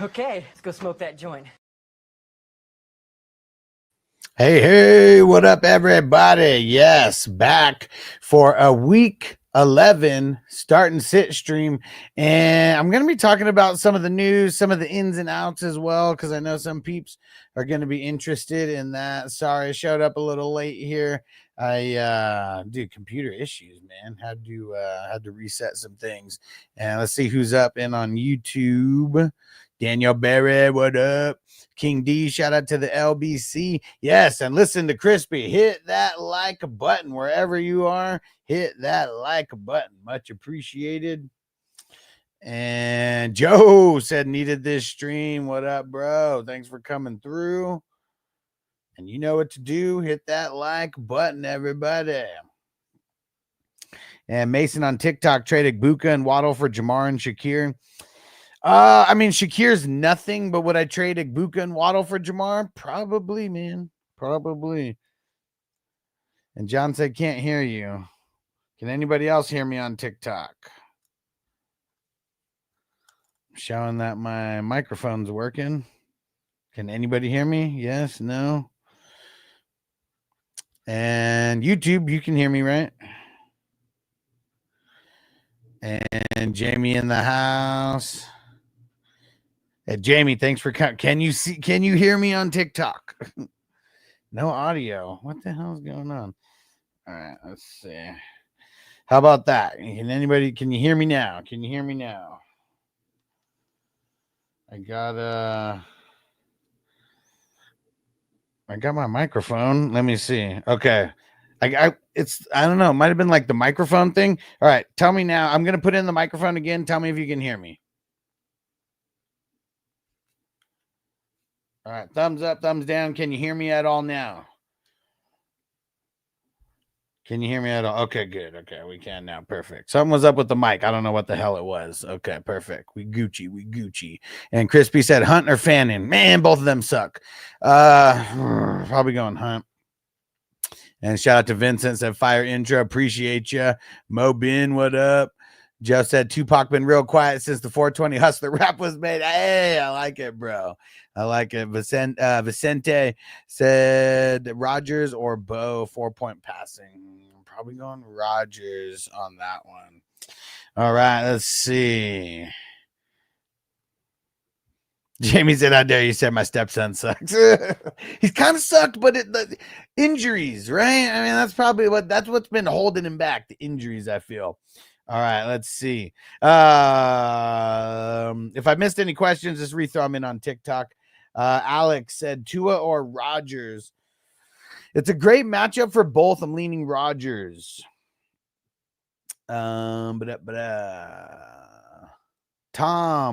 Okay, let's go smoke that joint. Hey, what up, everybody? Yes, back for a week 11 start and sit stream. And I'm going to be talking about some of the news, some of the ins and outs as well, because I know some peeps are going to be interested in that. Sorry, I showed up a little late here. Dude, computer issues, man. Had to reset some things. And let's see who's up in on YouTube. Daniel Berry, what up? King D, shout out to the LBC. Yes, and listen to Crispy. Hit that like button wherever you are. Hit that like button. Much appreciated. And Joe said needed this stream. What up, bro? Thanks for coming through. And you know what to do. Hit that like button, everybody. And Mason on TikTok traded Buka and Waddle for Jamar and Shakir. I mean, Shakir's nothing, but would I trade Igbuka and Waddle for Jamar? Probably, man. Probably. And John said, can't hear you. Can anybody else hear me on TikTok? Showing that my microphone's working. Can anybody hear me? Yes, no. And YouTube, you can hear me, right? And Jamie in the house. Hey, Jamie, thanks for coming. Can you hear me on TikTok? No audio. What the hell is going on? All right, let's see. How about that? Can you hear me now? Can you hear me now? I got my microphone. Let me see. Okay. I don't know. It might have been like the microphone thing. All right, tell me now. I'm gonna put in the microphone again. Tell me if you can hear me. All right, thumbs up, thumbs down. Can you hear me at all now? Can you hear me at all? Okay, good. Okay, we can now. Perfect. Something was up with the mic. I don't know what the hell it was. Okay, perfect. We Gucci. And Crispy said Hunt or Fannin. Man, both of them suck. Probably going Hunt. And shout out to Vincent, said fire intro. Appreciate you. Mo Bin, what up? Joe said Tupac been real quiet since the 420 Hustler rap was made. Hey, I like it, bro. I like it. Vicente said Rogers or Bo 4-point passing. Probably going Rogers on that one. All right, let's see. Jamie said, "How dare you say my stepson sucks?" He's kind of sucked, but the injuries, right? I mean, that's what's been holding him back. The injuries, I feel. All right, let's see. If I missed any questions, just rethrow them in on TikTok. Alex said Tua or Rodgers. It's a great matchup for both. I'm leaning Rodgers. Tom,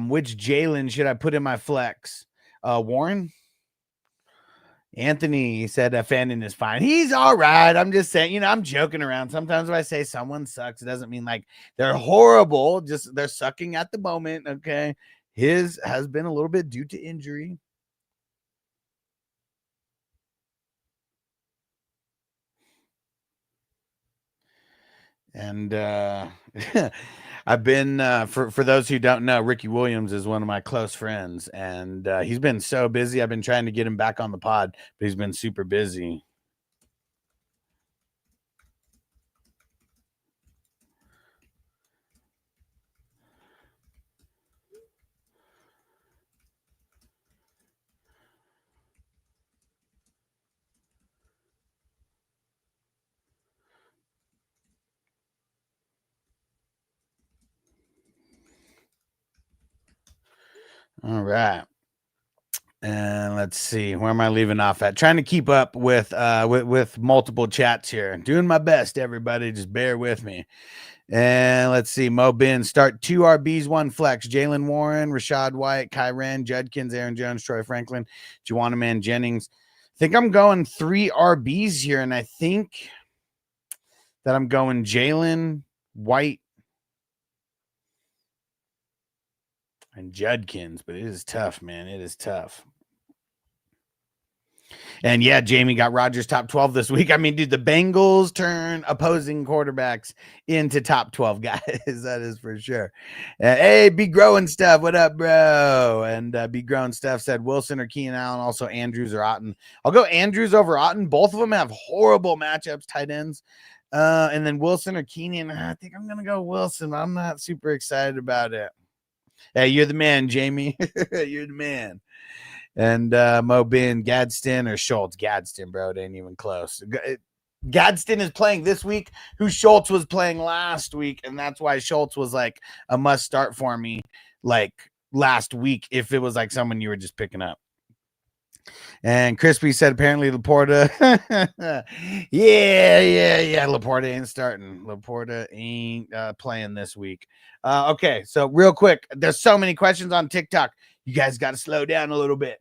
which Jalen should I put in my flex? Warren? Anthony said Fannin is fine. He's all right. I'm just saying, I'm joking around. Sometimes if I say someone sucks, it doesn't mean like they're horrible. Just they're sucking at the moment. Okay. His has been a little bit due to injury. And I've been for those who don't know, Ricky Williams is one of my close friends, and he's been so busy. I've been trying to get him back on the pod, but he's been super busy. All right. And let's see, where am I leaving off at? Trying to keep up with multiple chats here. Doing my best, everybody. Just bear with me. And let's see, Mo Bin, start 2 RBs, 1 flex. Jalen Warren, Rashad White, Kyren, Judkins, Aaron Jones, Troy Franklin, Juwanna Man Jennings. I think I'm going 3 RBs here, and I think that I'm going Jalen, White, and Judkins, but it is tough, man. It is tough. And yeah, Jamie got Rodgers top 12 this week. I mean, dude, the Bengals turn opposing quarterbacks into top 12 guys. That is for sure. Hey, Be Growing Stuff. What up, bro? And Be Growing Stuff said Wilson or Keenan Allen, also Andrews or Otten. I'll go Andrews over Otten. Both of them have horrible matchups, tight ends. And then Wilson or Keenan. I think I'm going to go Wilson. I'm not super excited about it. Hey, you're the man, Jamie. You're the man. And Mo Bin, Gadsden or Schultz? Gadsden, bro. It ain't even close. Gadsden is playing this week, who Schultz was playing last week, and that's why Schultz was like a must start for me like last week if it was like someone you were just picking up. And Crispy said apparently Laporta. yeah. Laporta ain't starting. Laporta ain't playing this week. Okay, so real quick, there's so many questions on TikTok. You guys got to slow down a little bit.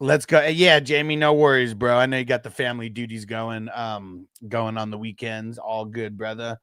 Let's go. Yeah, Jamie, no worries, bro. I know you got the family duties going on the weekends. All good, brother.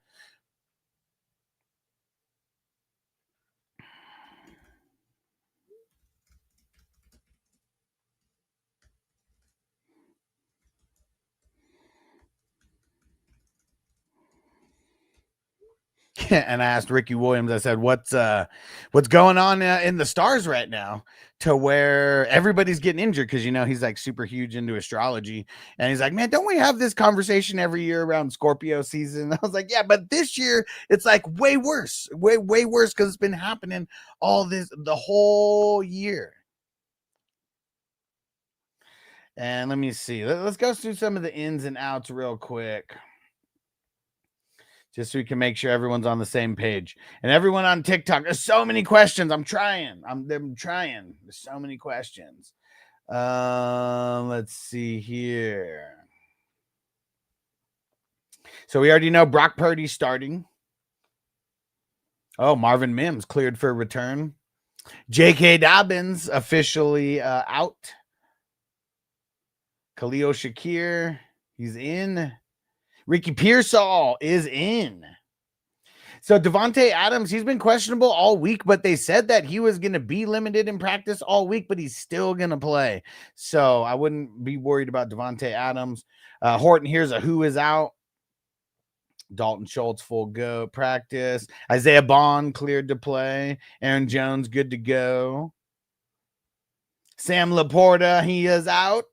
And I asked Ricky Williams, I said, what's going on in the stars right now to where everybody's getting injured? Because, you know, he's like super huge into astrology. And he's like, man, don't we have this conversation every year around Scorpio season? I was like, yeah, but this year it's like way worse, way worse because it's been happening the whole year. And let me see. Let's go through some of the ins and outs real quick, just so we can make sure everyone's on the same page. And everyone on TikTok, there's so many questions. I'm trying. There's so many questions. Let's see here. So we already know Brock Purdy starting. Oh, Marvin Mims cleared for return. J.K. Dobbins officially out. Khalil Shakir, he's in. Ricky Pearsall is in. So Devontae Adams, he's been questionable all week, but they said that he was going to be limited in practice all week, but he's still going to play. So I wouldn't be worried about Devontae Adams. Horton, here's a who is out. Dalton Schultz, full go practice. Isaiah Bond cleared to play. Aaron Jones, good to go. Sam Laporta, he is out.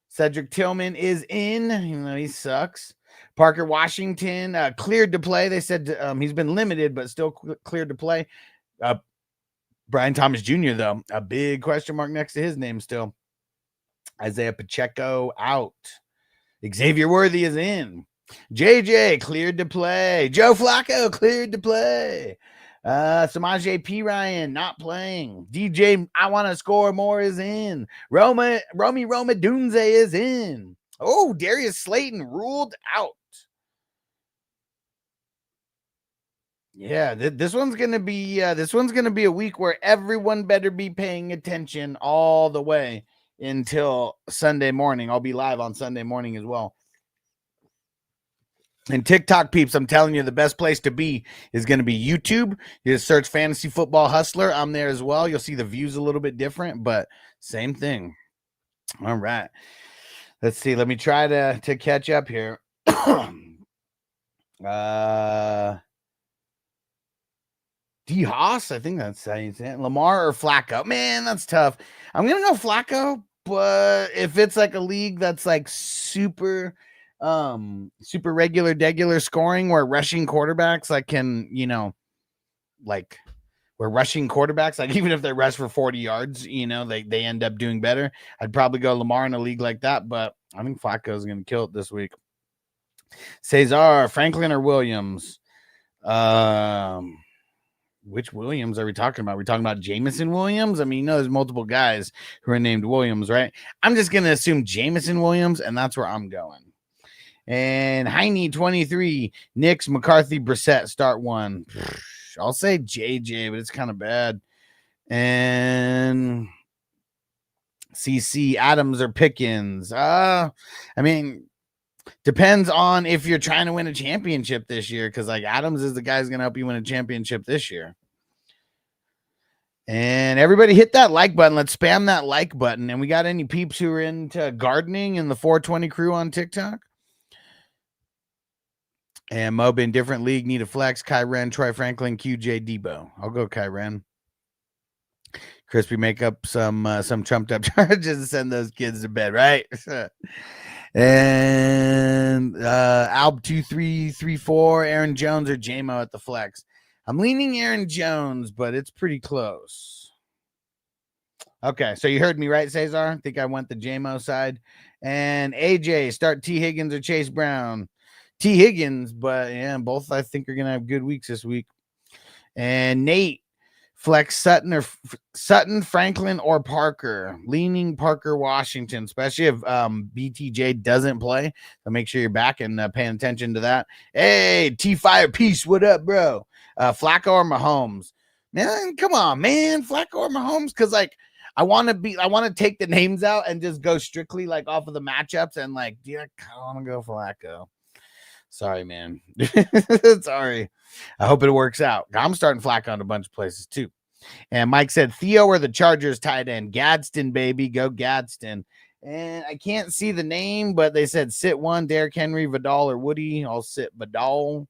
Cedric Tillman is in, even though he sucks. Parker Washington cleared to play. They said he's been limited, but still cleared to play. Brian Thomas Jr., though, a big question mark next to his name still. Isaiah Pacheco out. Xavier Worthy is in. JJ cleared to play. Joe Flacco cleared to play. Samaje P. Ryan not playing. DJ I want to score more is in. Romy Dunze is in. Oh, Darius Slayton ruled out. Yeah, this one's gonna be a week where everyone better be paying attention all the way until Sunday morning. I'll be live on Sunday morning as well. And TikTok peeps, I'm telling you, the best place to be is going to be YouTube. You just search Fantasy Football Hustler. I'm there as well. You'll see the views a little bit different, but same thing. All right. Let's see. Let me try to catch up here. D. Haas, I think that's how you say it. Lamar or Flacco? Man, that's tough. I'm going to go Flacco, but if it's like a league that's like super regular scoring where rushing quarterbacks like can, you know, like where rushing quarterbacks, like even if they rush for 40 yards, you know, they end up doing better. I'd probably go Lamar in a league like that, but I think Flacco is going to kill it this week. Cesar, Franklin or Williams? Which Williams are we talking about? We're talking about Jameson Williams. I mean, you know, there's multiple guys who are named Williams, right? I'm just going to assume Jameson Williams, and that's where I'm going. And Heine 23, Knicks, McCarthy, Brissett, start one. I'll say JJ, but it's kind of bad. And CC, Adams or Pickens. I mean, depends on if you're trying to win a championship this year, because like Adams is the guy who's going to help you win a championship this year. And everybody hit that like button. Let's spam that like button. And we got any peeps who are into gardening in the 420 crew on TikTok? And Mobin, different league, need a flex. Kyren, Troy Franklin, QJ Debo. I'll go Kyren. Crispy, make up some trumped up charges and send those kids to bed, right? And Alb 2334, Aaron Jones or JMO at the flex. I'm leaning Aaron Jones, but it's pretty close. Okay, so you heard me right, Cesar? I think I went the JMO side. And AJ, start T. Higgins or Chase Brown. T. Higgins, but yeah, both I think are gonna have good weeks this week. And Nate, flex Sutton, Franklin, or Parker. Leaning Parker, Washington, especially if BTJ doesn't play. So make sure you're back and paying attention to that. Hey, T Fire Peace, what up, bro? Flacco or Mahomes? Man, come on, man, Flacco or Mahomes? Because like I want to take the names out and just go strictly like off of the matchups and like, I want to go Flacco. Sorry, man. Sorry. I hope it works out. I'm starting Flacco on a bunch of places too. And Mike said Theo or the Chargers tight end. Gadsden, baby. Go Gadsden. And I can't see the name, but they said sit one, Derrick Henry, Vidal, or Woody. I'll sit Vidal.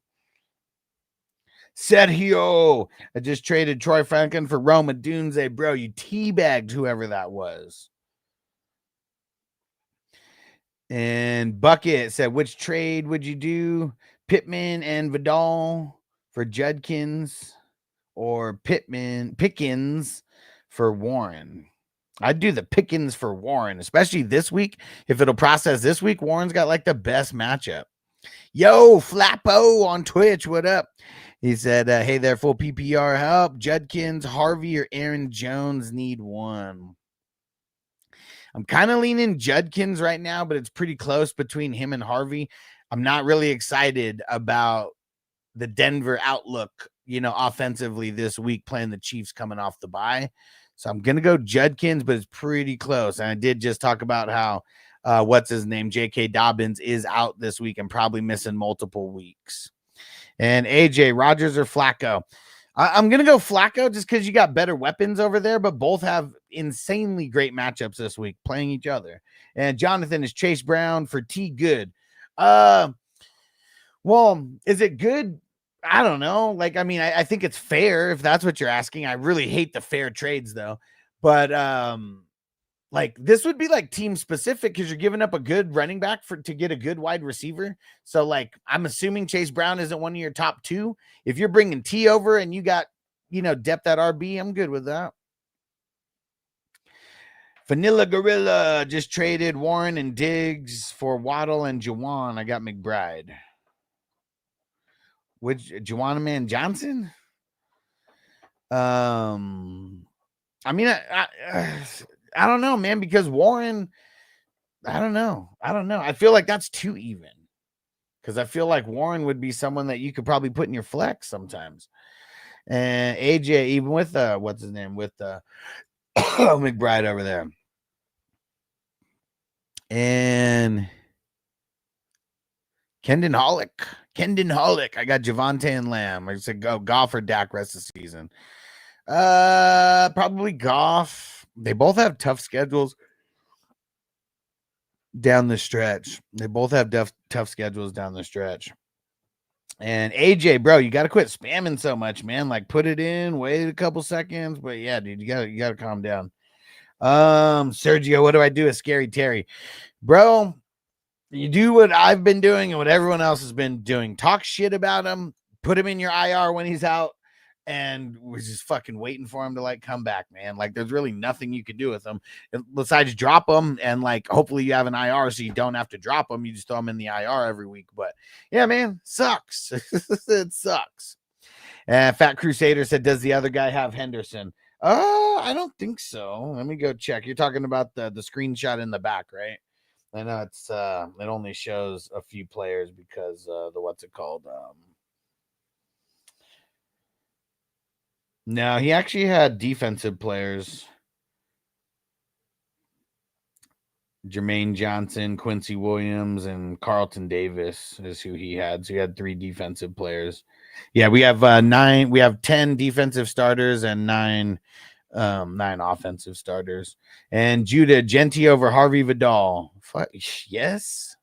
Sergio. I just traded Troy Franklin for Roma Dunze. Bro, you teabagged whoever that was. And Bucket said, which trade would you do? Pittman and Vidal for Judkins or Pickens for Warren? I'd do the Pickens for Warren, especially this week. If it'll process this week, Warren's got like the best matchup. Yo, Flappo on Twitch, what up? He said, hey there, full PPR help. Judkins, Harvey, or Aaron Jones need one. I'm kind of leaning Judkins right now, but it's pretty close between him and Harvey. I'm not really excited about the Denver outlook, offensively this week playing the Chiefs coming off the bye. So I'm going to go Judkins, but it's pretty close. And I did just talk about how, what's his name? J.K. Dobbins is out this week and probably missing multiple weeks. And AJ, Rodgers or Flacco? I'm going to go Flacco just because you got better weapons over there, but both have insanely great matchups this week playing each other. And Jonathan is Chase Brown for T. Good. Well, is it good? I don't know. Like, I mean, I think it's fair if that's what you're asking. I really hate the fair trades though. But like this would be like team specific because you're giving up a good running back to get a good wide receiver. So like, I'm assuming Chase Brown isn't one of your top two. If you're bringing T over and you got, depth at RB, I'm good with that. Vanilla Gorilla just traded Warren and Diggs for Waddle and Jawan. I got McBride. Which Juwan Man Johnson? I mean, I don't know, man, because Warren, I don't know. I feel like that's too even because I feel like Warren would be someone that you could probably put in your flex sometimes. And AJ, even with what's his name, with McBride over there. And Kendon Hollick. I got Javonte and Lamb. I said go Goff or Dak rest of the season. Probably Goff. They both have tough schedules down the stretch. Tough schedules down the stretch. And AJ, bro, you got to quit spamming so much, man. Like put it in, wait a couple seconds. But yeah, dude, you got to calm down. Sergio, what do I do with Scary Terry? Bro, you do what I've been doing and what everyone else has been doing. Talk shit about him, put him in your IR when he's out, and we're just fucking waiting for him to like come back, man. Like there's really nothing you can do with him besides drop him, and like hopefully you have an IR so you don't have to drop him. You just throw him in the IR every week. But yeah, man, sucks. It sucks. Fat Crusader said, does the other guy have Henderson? I don't think so. Let me go check. You're talking about the screenshot in the back, right? I know it's it only shows a few players because the what's it called? No, he actually had defensive players. Jermaine Johnson, Quincy Williams, and Carlton Davis is who he had. So he had 3 defensive players. Yeah, we have 9. We have 10 defensive starters and 9 9 offensive starters. And Judah, Genti over Harvey Vidal. Yes.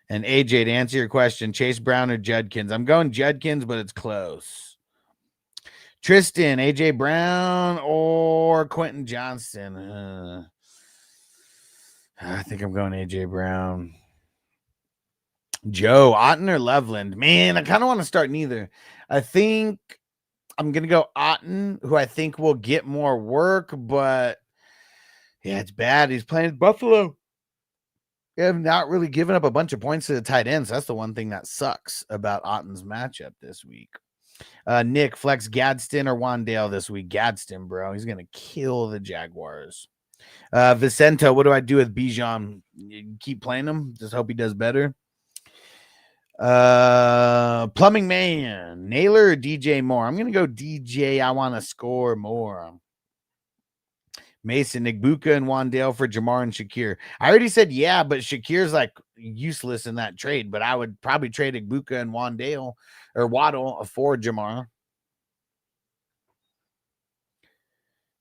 And AJ, to answer your question, Chase Brown or Judkins? I'm going Judkins, but it's close. Tristan, AJ Brown or Quentin Johnston? I think I'm going AJ Brown. Joe, Otten or Loveland? Man, I kind of want to start neither. I think I'm going to go Otten, who I think will get more work, but yeah, it's bad. He's playing Buffalo. They have not really given up a bunch of points to the tight ends. That's the one thing that sucks about Otten's matchup this week. Nick, flex Gadsden or Wandale this week? Gadsden, bro. He's going to kill the Jaguars. Vicento, what do I do with Bijan? Keep playing him. Just hope he does better. Plumbing Man, Naylor or DJ Moore? I'm going to go DJ. I want to score more. Mason, Igbuka, and Wandale for Jamar and Shakir. I already said yeah, but Shakir's like useless in that trade. But I would probably trade Igbuka and Wandale or Waddle for Jamar.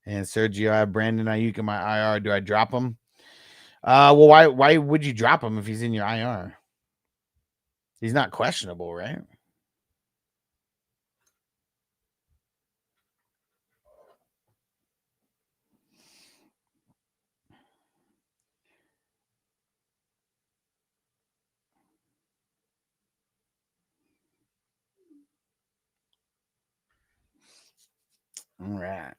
And Sergio, I have Brandon Ayuk in my IR. Do I drop him? Well, why would you drop him if he's in your IR? He's not questionable, right? All right.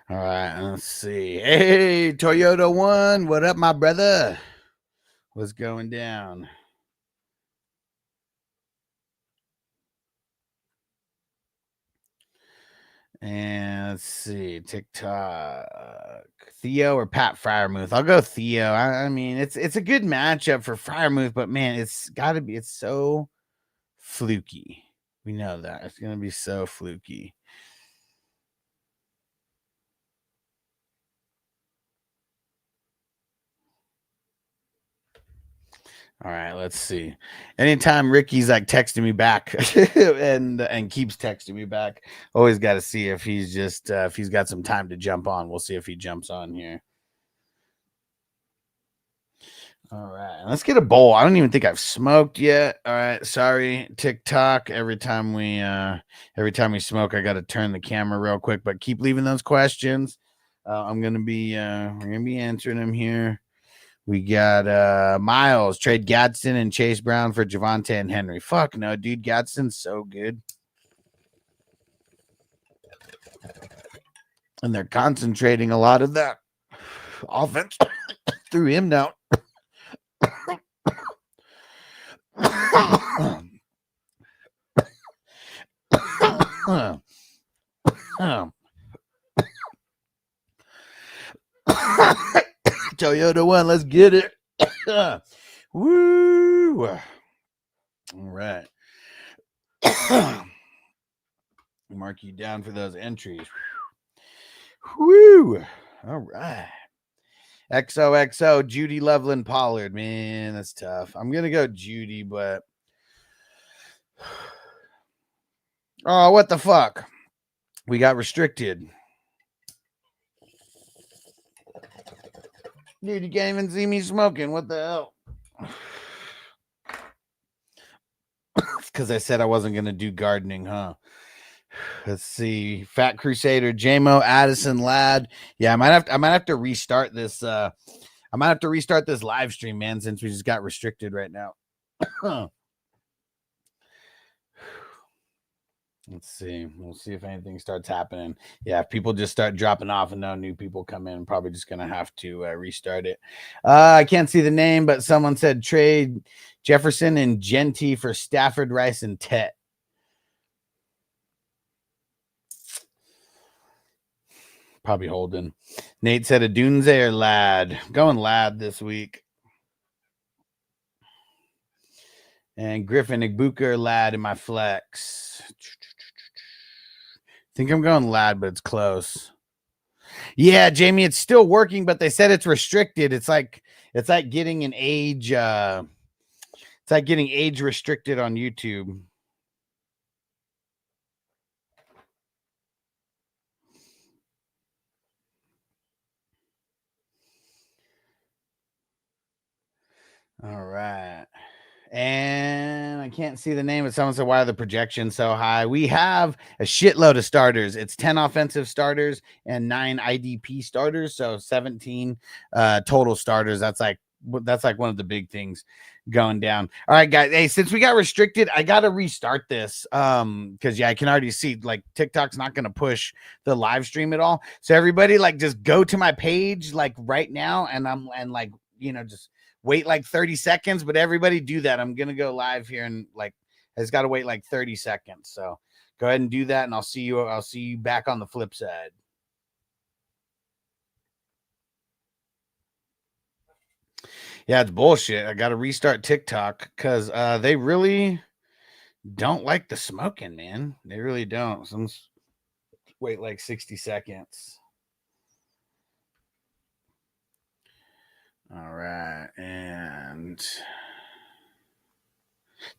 All right, let's see. Hey, Toyota One, what up, my brother? What's going down? And let's see, TikTok. Theo or Pat Fryermuth? I'll go Theo. I mean, it's a good matchup for Fryermuth, but man, it's so fluky. We know that. It's gonna be so fluky. All right, let's see. Anytime Ricky's like texting me back and keeps texting me back, always got to see if he's just if he's got some time to jump on. We'll see if he jumps on here. All right, let's get a bowl. I don't even think I've smoked yet. All right, sorry, TikTok. Every time we smoke, I got to turn the camera real quick. But keep leaving those questions. We're gonna be answering them here. We got Miles, trade Gadsden and Chase Brown for Javonte and Henry. Fuck no, dude. Gadsden's so good. And they're concentrating a lot of that offense through him now. Toyota One, let's get it. Woo! All right. Mark you down for those entries. Woo! All right. XOXO, Judy Loveland Pollard. Man, that's tough. I'm going to go Judy, but. Oh, what the fuck? We got restricted. Dude, you can't even see me smoking. What the hell? Because I said I wasn't going to do gardening, huh? Let's see. Fat Crusader, JMO, Addison, Ladd. Yeah, I might have to restart this. I might have to restart this live stream, man, since we just got restricted right now. Let's see. We'll see if anything starts happening. Yeah, if people just start dropping off and no new people come in, I'm probably just going to have to restart it. I can't see the name, but someone said trade Jefferson and Genti for Stafford, Rice, and Tet. Probably holding. Nate said a Dunze or Ladd. Going Ladd this week. And Griffin Igbuka lad in my flex. Think I'm going lad, but it's close. Yeah, Jamie, it's still working, but they said it's restricted. It's like getting an age it's like getting age restricted on YouTube. All right. And I can't see the name, but someone said, why are the projections so high? We have a shitload of starters. It's 10 offensive starters and 9 IDP starters. So 17 total starters. That's like one of the big things going down. All right, guys. Hey, since we got restricted, I got to restart this. Because I can already see like TikTok's not going to push the live stream at all. So everybody like just go to my page like right now and just wait like 30 seconds, but everybody do that. I'm going to go live here and like, I just got to wait like 30 seconds. So go ahead and do that. And I'll see you back on the flip side. Yeah, it's bullshit. I got to restart TikTok because they really don't like the smoking, man. They really don't. So let's wait like 60 seconds. All right. And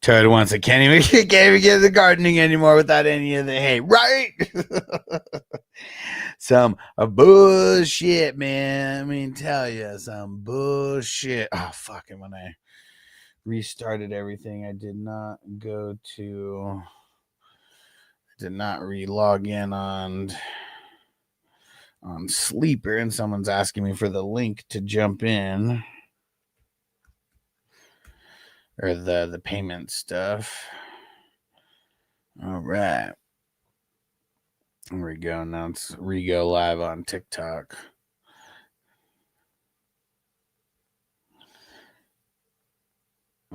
Toad wants it. Can't even get the gardening anymore without any of the hay, right? Some bullshit, man. I mean, tell you some bullshit. Oh, fucking when I restarted everything, I did not re-log in on Sleeper, and someone's asking me for the link to jump in. Or the payment stuff. All right. There we go. Now it's re-go live on TikTok.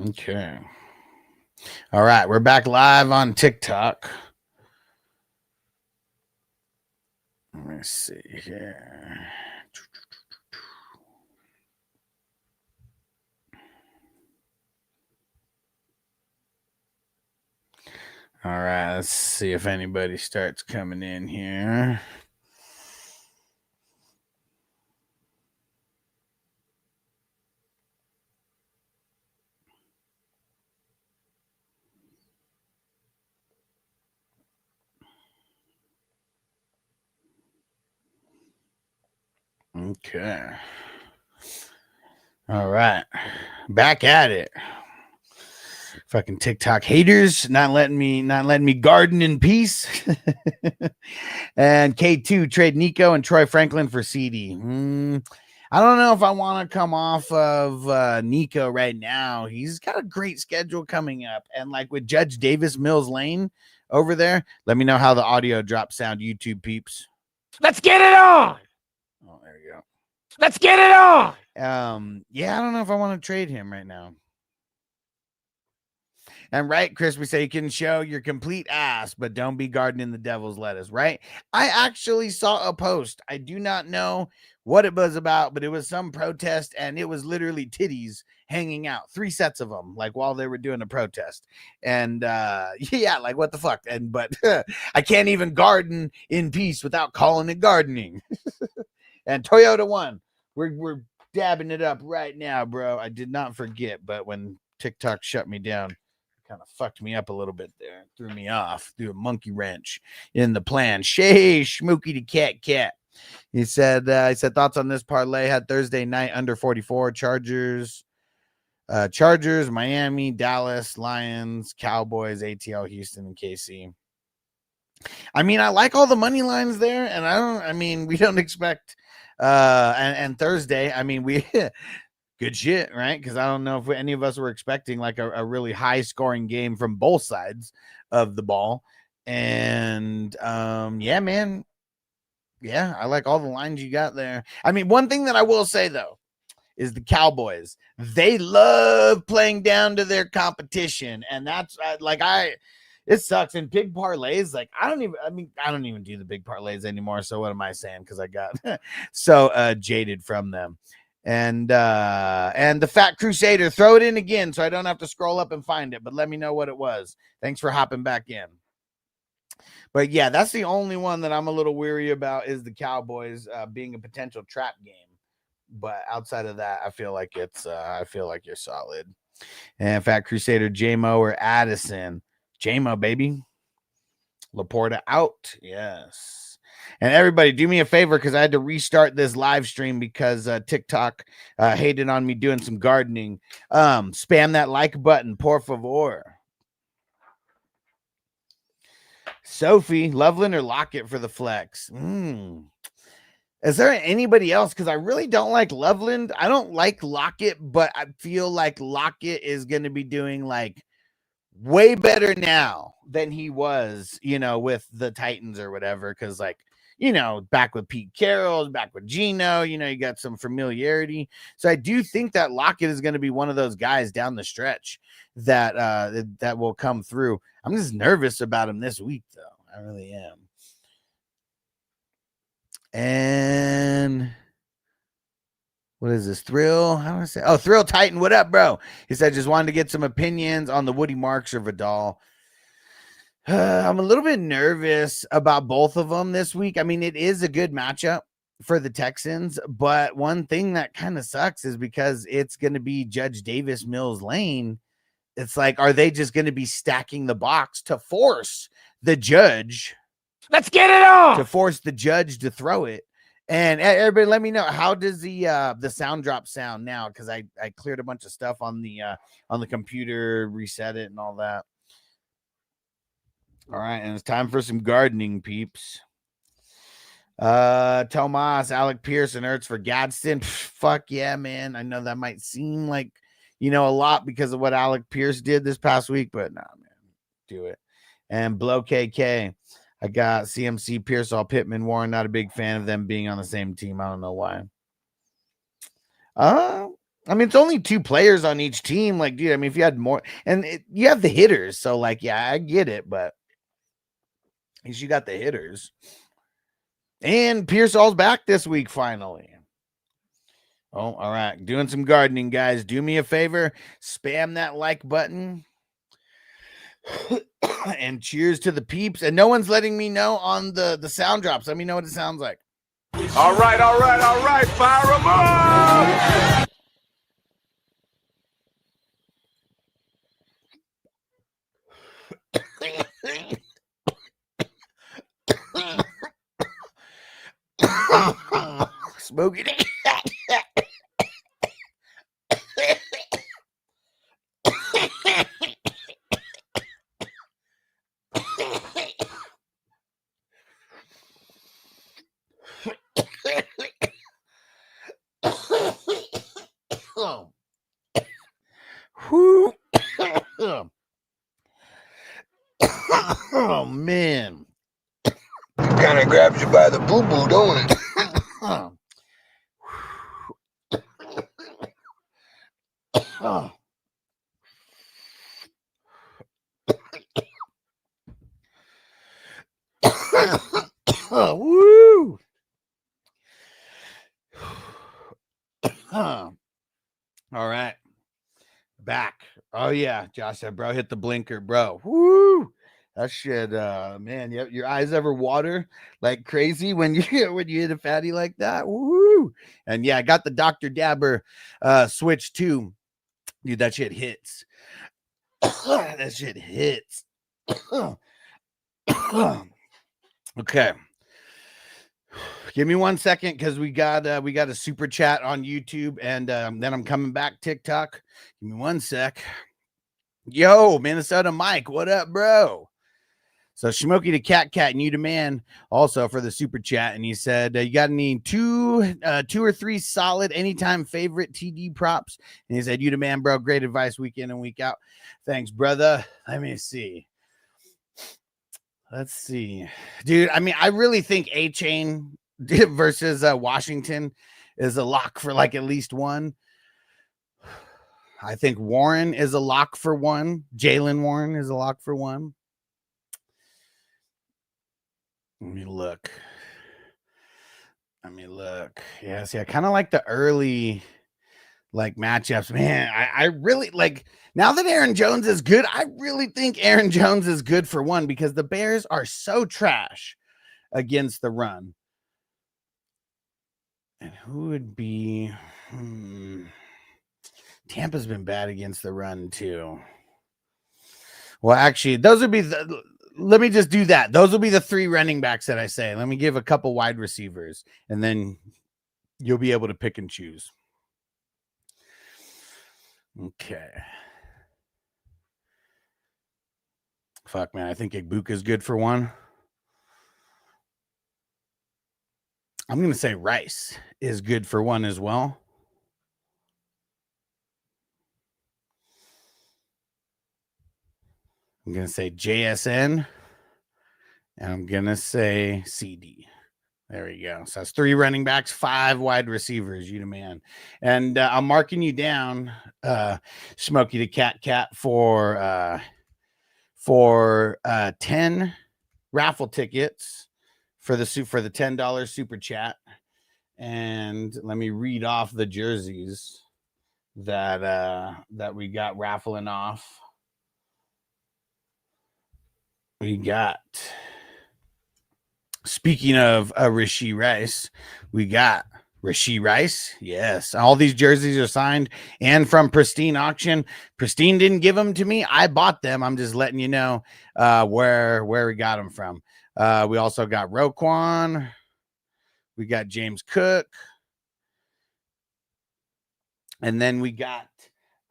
Okay. All right. We're back live on TikTok. Let me see here. All right, let's see if anybody starts coming in here. Okay. All right. Back at it. Fucking TikTok haters not letting me garden in peace. And K2 trade Nico and Troy Franklin for CD. I don't know if I want to come off of Nico right now. He's got a great schedule coming up. And like with Judge Davis Mills Lane over there, let me know how the audio drop sound, YouTube peeps. Let's get it on. Oh, there you go. Let's get it on. Yeah, I don't know if I want to trade him right now. And right, Chris, we say you can show your complete ass, but don't be gardening the devil's lettuce, right? I actually saw a post. I do not know what it was about, but it was some protest, and it was literally titties hanging out, 3 sets of them, like while they were doing a protest. And yeah, like what the fuck? And but I can't even garden in peace without calling it gardening. And Toyota won. We're dabbing it up right now, bro. I did not forget, but when TikTok shut me down, kind of fucked me up a little bit there, threw me off, threw a monkey wrench in the plan. Shay Schmooky the cat. He said thoughts on this parlay. Had Thursday night under 44. Chargers, Miami, Dallas, Lions, Cowboys, ATL, Houston, and KC. I mean, I like all the money lines there, and we don't expect and Thursday, I mean, we good shit, right? Because I don't know if any of us were expecting like a really high scoring game from both sides of the ball. And yeah, man. Yeah, I like all the lines you got there. I mean, one thing that I will say though is the Cowboys. They love playing down to their competition, and that's it sucks. And big parlays, like I don't even do the big parlays anymore. So what am I saying? Because I got so jaded from them. And the Fat Crusader, throw it in again so I don't have to scroll up and find it, but let me know what it was. Thanks for hopping back in. But yeah, that's the only one that I'm a little weary about, is the Cowboys being a potential trap game. But outside of that, I feel like you're solid. And Fat Crusader, JMO or Addison. JMO, baby. Laporta out. Yes. And everybody, do me a favor, because I had to restart this live stream because TikTok hated on me doing some gardening. Spam that like button, por favor. Sophie, Loveland or Lockett for the flex? Is there anybody else? Because I really don't like Loveland. I don't like Lockett, but I feel like Lockett is going to be doing like way better now than he was, with the Titans or whatever. Because like, back with Pete Carroll, back with Geno, you got some familiarity. So I do think that Lockett is going to be one of those guys down the stretch that will come through. I'm just nervous about him this week, though. I really am. And what is this? Thrill? How do I say? Oh, Thrill Titan. What up, bro? He said, just wanted to get some opinions on the Woody Marks or Vidal. I'm a little bit nervous about both of them this week. I mean, it is a good matchup for the Texans, but one thing that kind of sucks is because it's going to be Judge Davis Mills Lane. It's like, are they just going to be stacking the box to force the judge? Let's get it on. To force the judge to throw it. And everybody, let me know, how does the sound drop sound now? Because I cleared a bunch of stuff on the computer, reset it, and all that. All right, and it's time for some gardening, peeps. Tomas, Alec Pierce, and Ertz for Gadsden. Fuck yeah, man. I know that might seem like a lot because of what Alec Pierce did this past week, but nah, man, do it. And Blow KK. I got CMC, Pearsall, Pittman, Warren. Not a big fan of them being on the same team. I don't know why. I mean, it's only 2 players on each team. Like, dude, I mean, if you had more, and you have the hitters, so like, yeah, I get it, but at least you got the hitters. And Pearsall's back this week finally. Oh, all right. Doing some gardening, guys. Do me a favor, spam that like button. And cheers to the peeps. And no one's letting me know on the sound drops. Let me know what it sounds like. All right. Fire them up. Smoking it. Oh man, it kind of grabs you by the boo-boo, don't it? Woo! All right, back. Oh yeah, Josh said, bro, hit the blinker, bro. Woo! That shit, man. Your eyes ever water like crazy when you hit a fatty like that? Woo! And yeah, I got the Dr. Dabber switch too. Dude, that shit hits. That shit hits. Okay. Give me 1 second because we got a super chat on YouTube, and then I'm coming back TikTok. Give me 1 sec. Yo, Minnesota Mike, what up, bro? So Shmoky the Cat and you the man also for the super chat, and he said you got any two or three solid anytime favorite TD props, and he said you the man, bro. Great advice week in and week out. Thanks, brother. Let me see. Let's see, dude. I mean, I really think A-Chain versus Washington is a lock for like at least one. I think Warren is a lock for one. Jalen Warren is a lock for one. Let me look. Let me look. Yeah, see, I kind of like the early like matchups. Man, I really like now that Aaron Jones is good. I really think Aaron Jones is good for one because the Bears are so trash against the run. And who would be Tampa's been bad against the run too. Well, actually, those would be the let me just do that. Those will be the 3 running backs that I say. Let me give a couple wide receivers, and then you'll be able to pick and choose. Okay. Fuck, man. I think Igbuka is good for one. I'm going to say Rice is good for one as well. I'm going to say JSN. And I'm going to say CD. There we go. So that's 3 running backs, 5 wide receivers. You the man. And I'm marking you down, Smokey the Cat for 10 raffle tickets for the $10 super chat. And let me read off the jerseys that we got raffling off. We got, speaking of Rashee Rice, we got Rashee Rice. Yes. All these jerseys are signed and from Pristine Auction. Pristine didn't give them to me. I bought them. I'm just letting you know where we got them from. We also got Roquan. We got James Cook. And then we got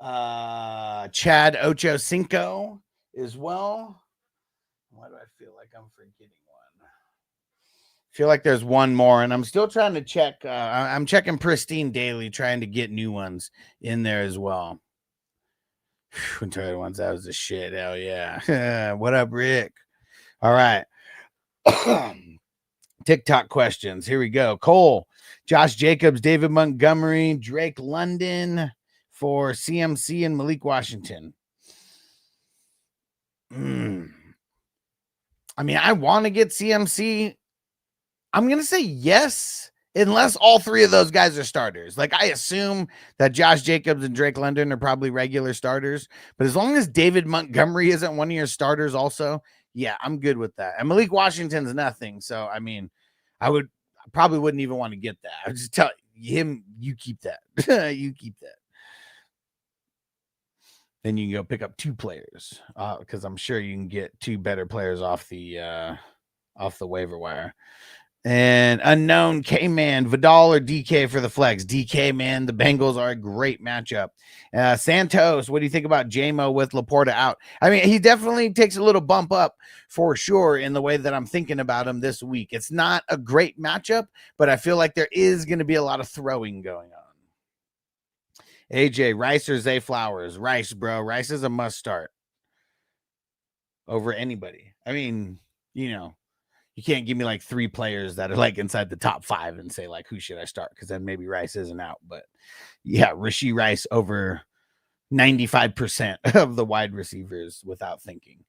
Chad Ochocinco as well. Why do I feel like I'm forgetting one? I feel like there's one more, and I'm still trying to check. I'm checking Pristine daily, trying to get new ones in there as well. Entire ones, that was the shit. Hell yeah. What up, Rick? All right. TikTok questions. Here we go. Cole, Josh Jacobs, David Montgomery, Drake London for CMC and Malik Washington. I mean, I want to get CMC. I'm going to say yes, unless all 3 of those guys are starters. Like, I assume that Josh Jacobs and Drake London are probably regular starters. But as long as David Montgomery isn't one of your starters also, yeah, I'm good with that. And Malik Washington's nothing. So, I mean, I probably wouldn't even want to get that. I would just tell him, you keep that. You keep that. Then you can go pick up 2 players because I'm sure you can get 2 better players off the waiver wire. And unknown K-Man, Vidal or DK for the flex. DK, man, the Bengals are a great matchup. Santos, what do you think about JMO with Laporta out? I mean, he definitely takes a little bump up for sure in the way that I'm thinking about him this week. It's not a great matchup, but I feel like there is going to be a lot of throwing going on. AJ, Rice or Zay Flowers? Rice, bro. Rice is a must start over anybody. I mean, you know, you can't give me like 3 players that are like inside the top 5 and say like, who should I start? Because then maybe Rice isn't out. But yeah, Rashee Rice over 95% of the wide receivers without thinking.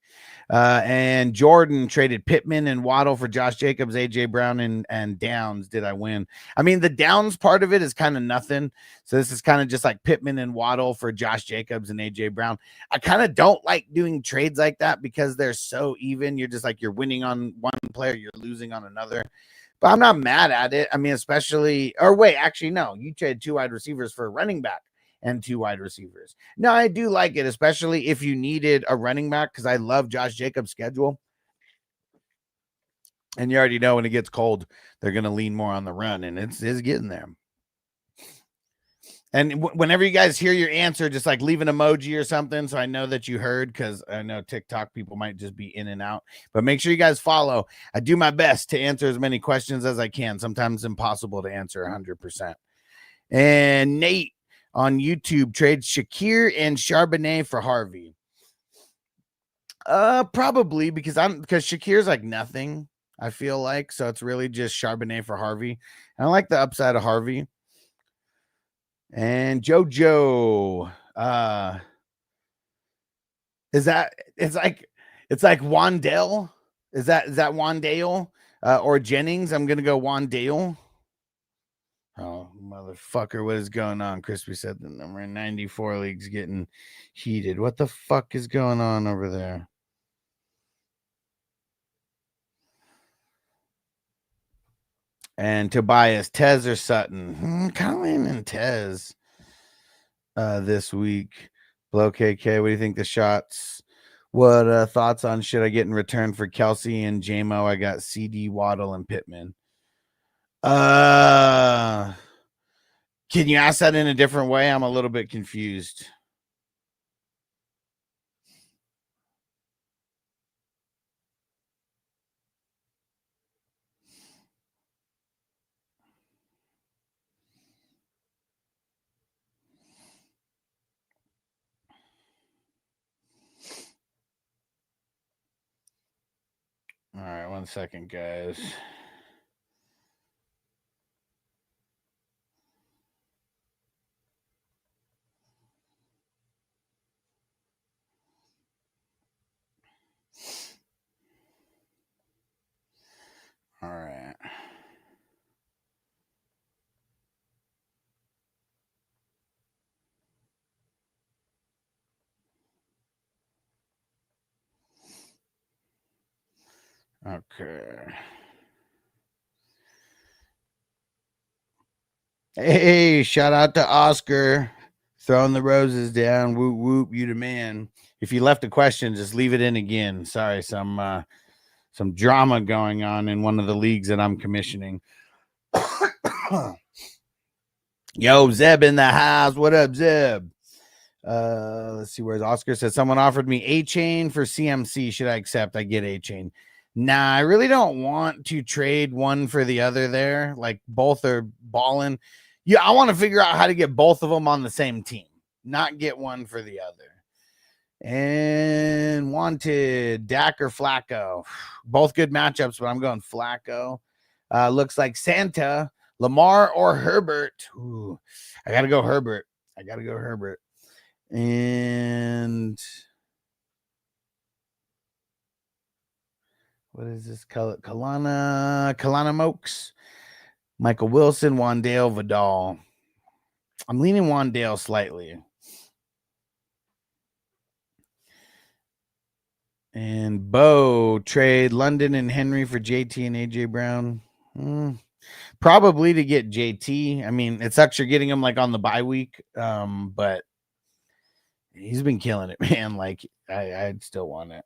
And Jordan traded Pittman and Waddle for Josh Jacobs, AJ Brown, and Downs. Did I win? I mean, the Downs part of it is kind of nothing. So this is kind of just like Pittman and Waddle for Josh Jacobs and AJ Brown. I kind of don't like doing trades like that because they're so even. You're just like, you're winning on one player, you're losing on another. But I'm not mad at it. I mean, especially, or wait, actually, no, you traded 2 wide receivers for a running back and 2 wide receivers. No, I do like it, especially if you needed a running back, because I love Josh Jacobs' schedule. And you already know when it gets cold, they're going to lean more on the run, and it's getting there. And whenever you guys hear your answer, just like leave an emoji or something so I know that you heard, because I know TikTok people might just be in and out. But make sure you guys follow. I do my best to answer as many questions as I can. Sometimes it's impossible to answer 100%. And Nate on YouTube trades Shakir and Charbonnet for Harvey. Probably because Shakir's like nothing, I feel like. So it's really just Charbonnet for Harvey. And I like the upside of Harvey. And JoJo, it's like Wandale. Is that Wandale or Jennings? I'm gonna go Wandale. Oh, motherfucker, what is going on? Crispy said the number 94 league's getting heated. What the fuck is going on over there? And Tobias, Tez or Sutton? Colin and Tez this week. Blow KK, what do you think the shots? What thoughts on should I get in return for Kelsey and JMO? I got CD, Waddle, and Pittman. Can you ask that in a different way? I'm a little bit confused. All right, 1 second, guys. All right. Okay. Hey, shout out to Oscar. Throwing the roses down. Whoop, whoop, you the man. If you left a question, just leave it in again. Sorry, some drama going on in one of the leagues that I'm commissioning. Yo, Zeb in the house. What up, Zeb? Let's see, where's Oscar? Said someone offered me A-Chain for CMC. Should I accept? I get A-Chain. Nah, I really don't want to trade one for the other there. Like, both are balling. Yeah, I want to figure out how to get both of them on the same team, not get one for the other. And wanted Dak or Flacco. Both good matchups, but I'm going Flacco. Looks like Santa, Lamar or Herbert. Ooh, I got to go Herbert. And what is this? Kalana Mokes. Michael Wilson, Wandale, Vidal. I'm leaning Wandale slightly. And Bo, trade London and Henry for JT and AJ Brown. Probably to get JT. I mean, it sucks you're getting him like on the bye week. But he's been killing it, man. Like, I'd still want it.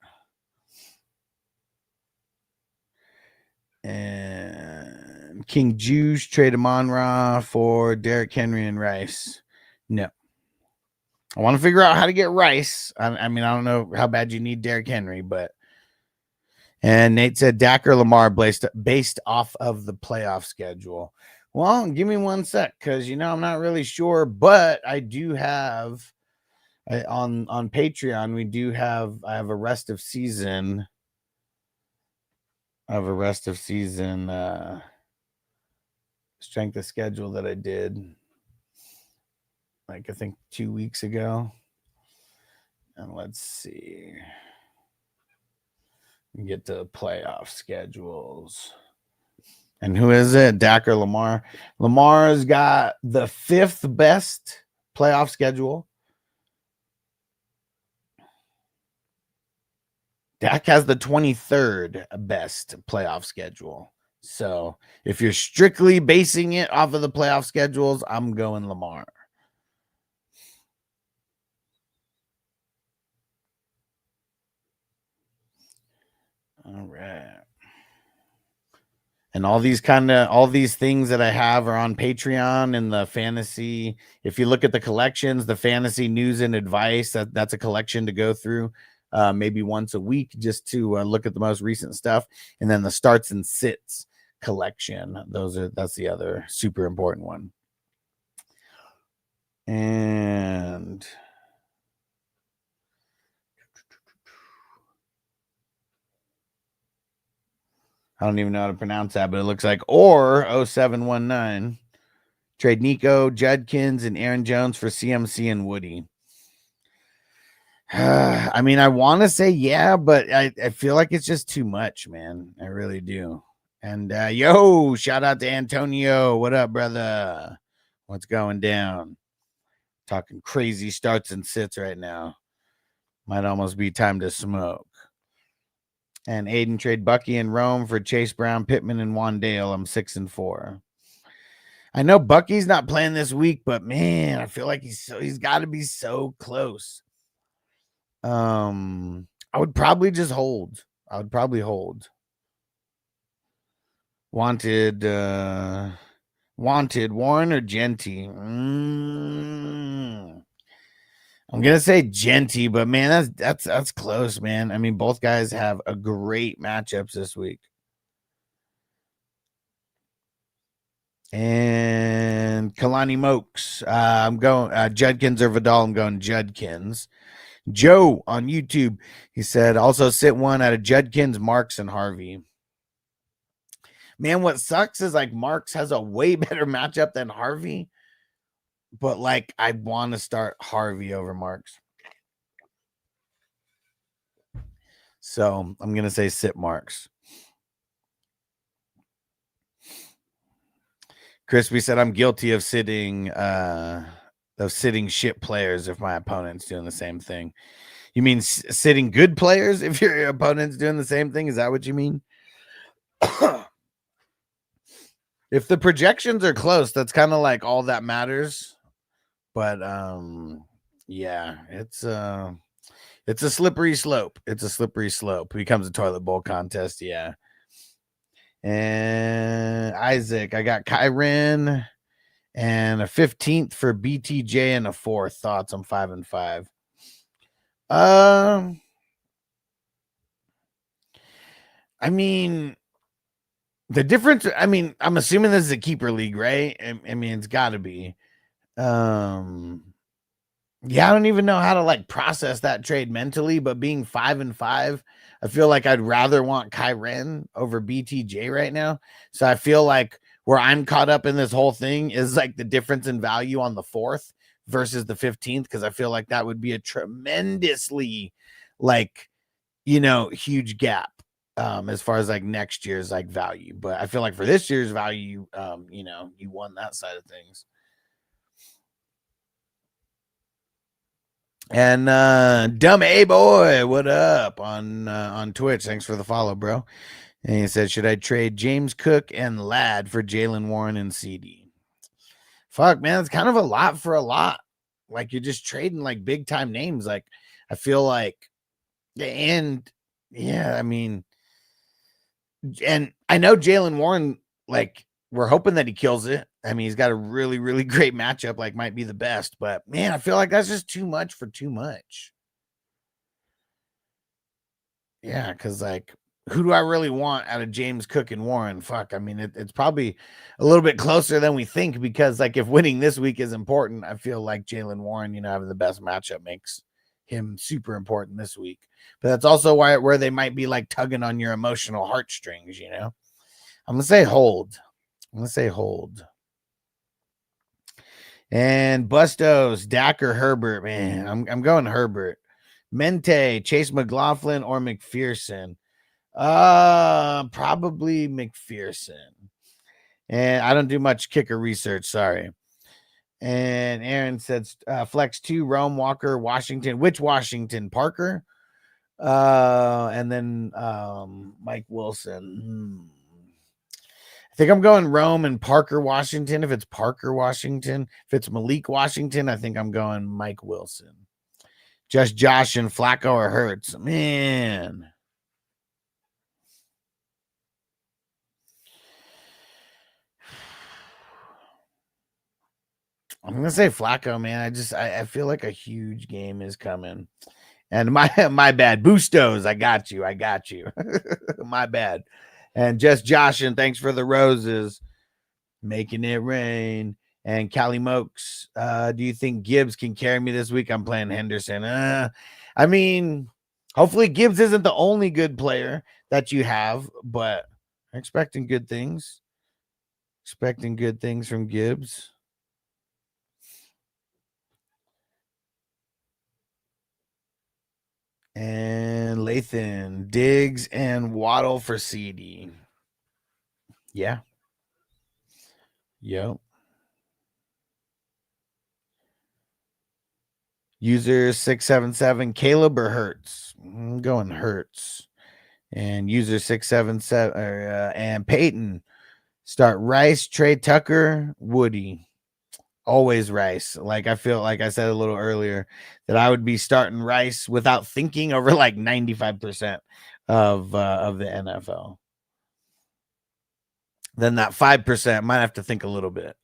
And King Juice, trade Amon-Ra for Derrick Henry and Rice. No. I want to figure out how to get Rice. I mean, I don't know how bad you need Derrick Henry, but. And Nate said Dak or Lamar based off of the playoff schedule. Well, give me 1 sec, because, I'm not really sure, but I do have on Patreon, I have a rest of season. Strength of schedule that I did, like, I think 2 weeks ago. And let's see. Get to playoff schedules. And who is it? Dak or Lamar? Lamar's got the 5th best playoff schedule. Dak has the 23rd best playoff schedule. So if you're strictly basing it off of the playoff schedules, I'm going Lamar. All right. And all these things that I have are on Patreon and the fantasy. If you look at the collections, the fantasy news and advice, that's a collection to go through maybe once a week just to look at the most recent stuff. And then the starts and sits collection. That's the other super important one. And I don't even know how to pronounce that, but it looks like or 0719. Trade Nico, Judkins, and Aaron Jones for CMC and Woody. I mean, I want to say yeah, but I feel like it's just too much, man. I really do. And yo, shout out to Antonio. What up, brother? What's going down? Talking crazy starts and sits right now. Might almost be time to smoke. And Aiden trade Bucky and Rome for Chase Brown, Pittman, and Wandale. I'm 6-4. I know Bucky's not playing this week, but man, I feel like he's got to be so close. I would probably just hold. I would probably hold. Wanted Warren or Genty. I'm gonna say Genty, but man, that's close, man. I mean, both guys have a great matchups this week. And Kalani Mokes. I'm going Judkins or Vidal. I'm going Judkins. Joe on YouTube. He said also sit one out of Judkins, Marks, and Harvey. Man, what sucks is like Marks has a way better matchup than Harvey. But like I want to start Harvey over Marks. So I'm gonna say sit Marks. Crispy said I'm guilty of sitting shit players if my opponent's doing the same thing. You mean sitting good players if your opponent's doing the same thing? Is that what you mean? If the projections are close, that's kind of like all that matters. But yeah, it's a slippery slope. It's a slippery slope. It becomes a toilet bowl contest, yeah. And Isaac, I got Kyren and a 15th for BTJ and a 4th. Thoughts on 5-5. I mean, the difference, I mean, I'm assuming this is a keeper league, right? I mean, it's got to be. Yeah, I don't even know how to like process that trade mentally, but being 5-5, I feel like I'd rather want Kyren over BTJ right now. So I feel like where I'm caught up in this whole thing is like the difference in value on the 4th versus the 15th, because I feel like that would be a tremendously like, huge gap as far as like next year's like value. But I feel like for this year's value, you won that side of things. And Dumb A Boy, what up on Twitch? Thanks for the follow, bro. And he said, should I trade James Cook and Ladd for Jalen Warren and CD? Fuck, man, it's kind of a lot for a lot. Like you're just trading like big time names. Like I feel like, and yeah, I mean, and I know Jalen Warren, like we're hoping that he kills it. I mean, he's got a really, really great matchup, like might be the best, but man, I feel like that's just too much for too much. Yeah, because like, who do I really want out of James Cook and Warren? Fuck, I mean, it's probably a little bit closer than we think, because like if winning this week is important, I feel like Jalen Warren, having the best matchup makes him super important this week. But that's also where they might be like tugging on your emotional heartstrings, I'm gonna say hold. And Bustos, Dak or Herbert, man. I'm going Herbert. Mente, Chase McLaughlin, or McPherson. Probably McPherson. And I don't do much kicker research, sorry. And Aaron said flex 2, Rome, Walker, Washington. Which Washington? Parker? And then Mike Wilson. I think I'm going Rome and Parker Washington. If it's Parker Washington, if it's Malik Washington, I think I'm going Mike Wilson. Just Josh and Flacco or Hurts. Man. I'm gonna say Flacco, man. I feel like a huge game is coming. And my bad. Bustos, I got you. My bad. And just Josh, and thanks for the roses. Making it rain. And Callie Mokes, do you think Gibbs can carry me this week? I'm playing Henderson. I mean, hopefully Gibbs isn't the only good player that you have, but I'm expecting good things. Expecting good things from Gibbs. And Lathan, Diggs, and Waddle for CD. Yeah. Yep. User 677, Caleb or Hertz? I'm going Hertz. And user 677 and Peyton. Start Rice, Trey Tucker, Woody. Always Rice. Like I feel like I said a little earlier that I would be starting Rice without thinking over like 95% of the NFL. Then that 5% might have to think a little bit.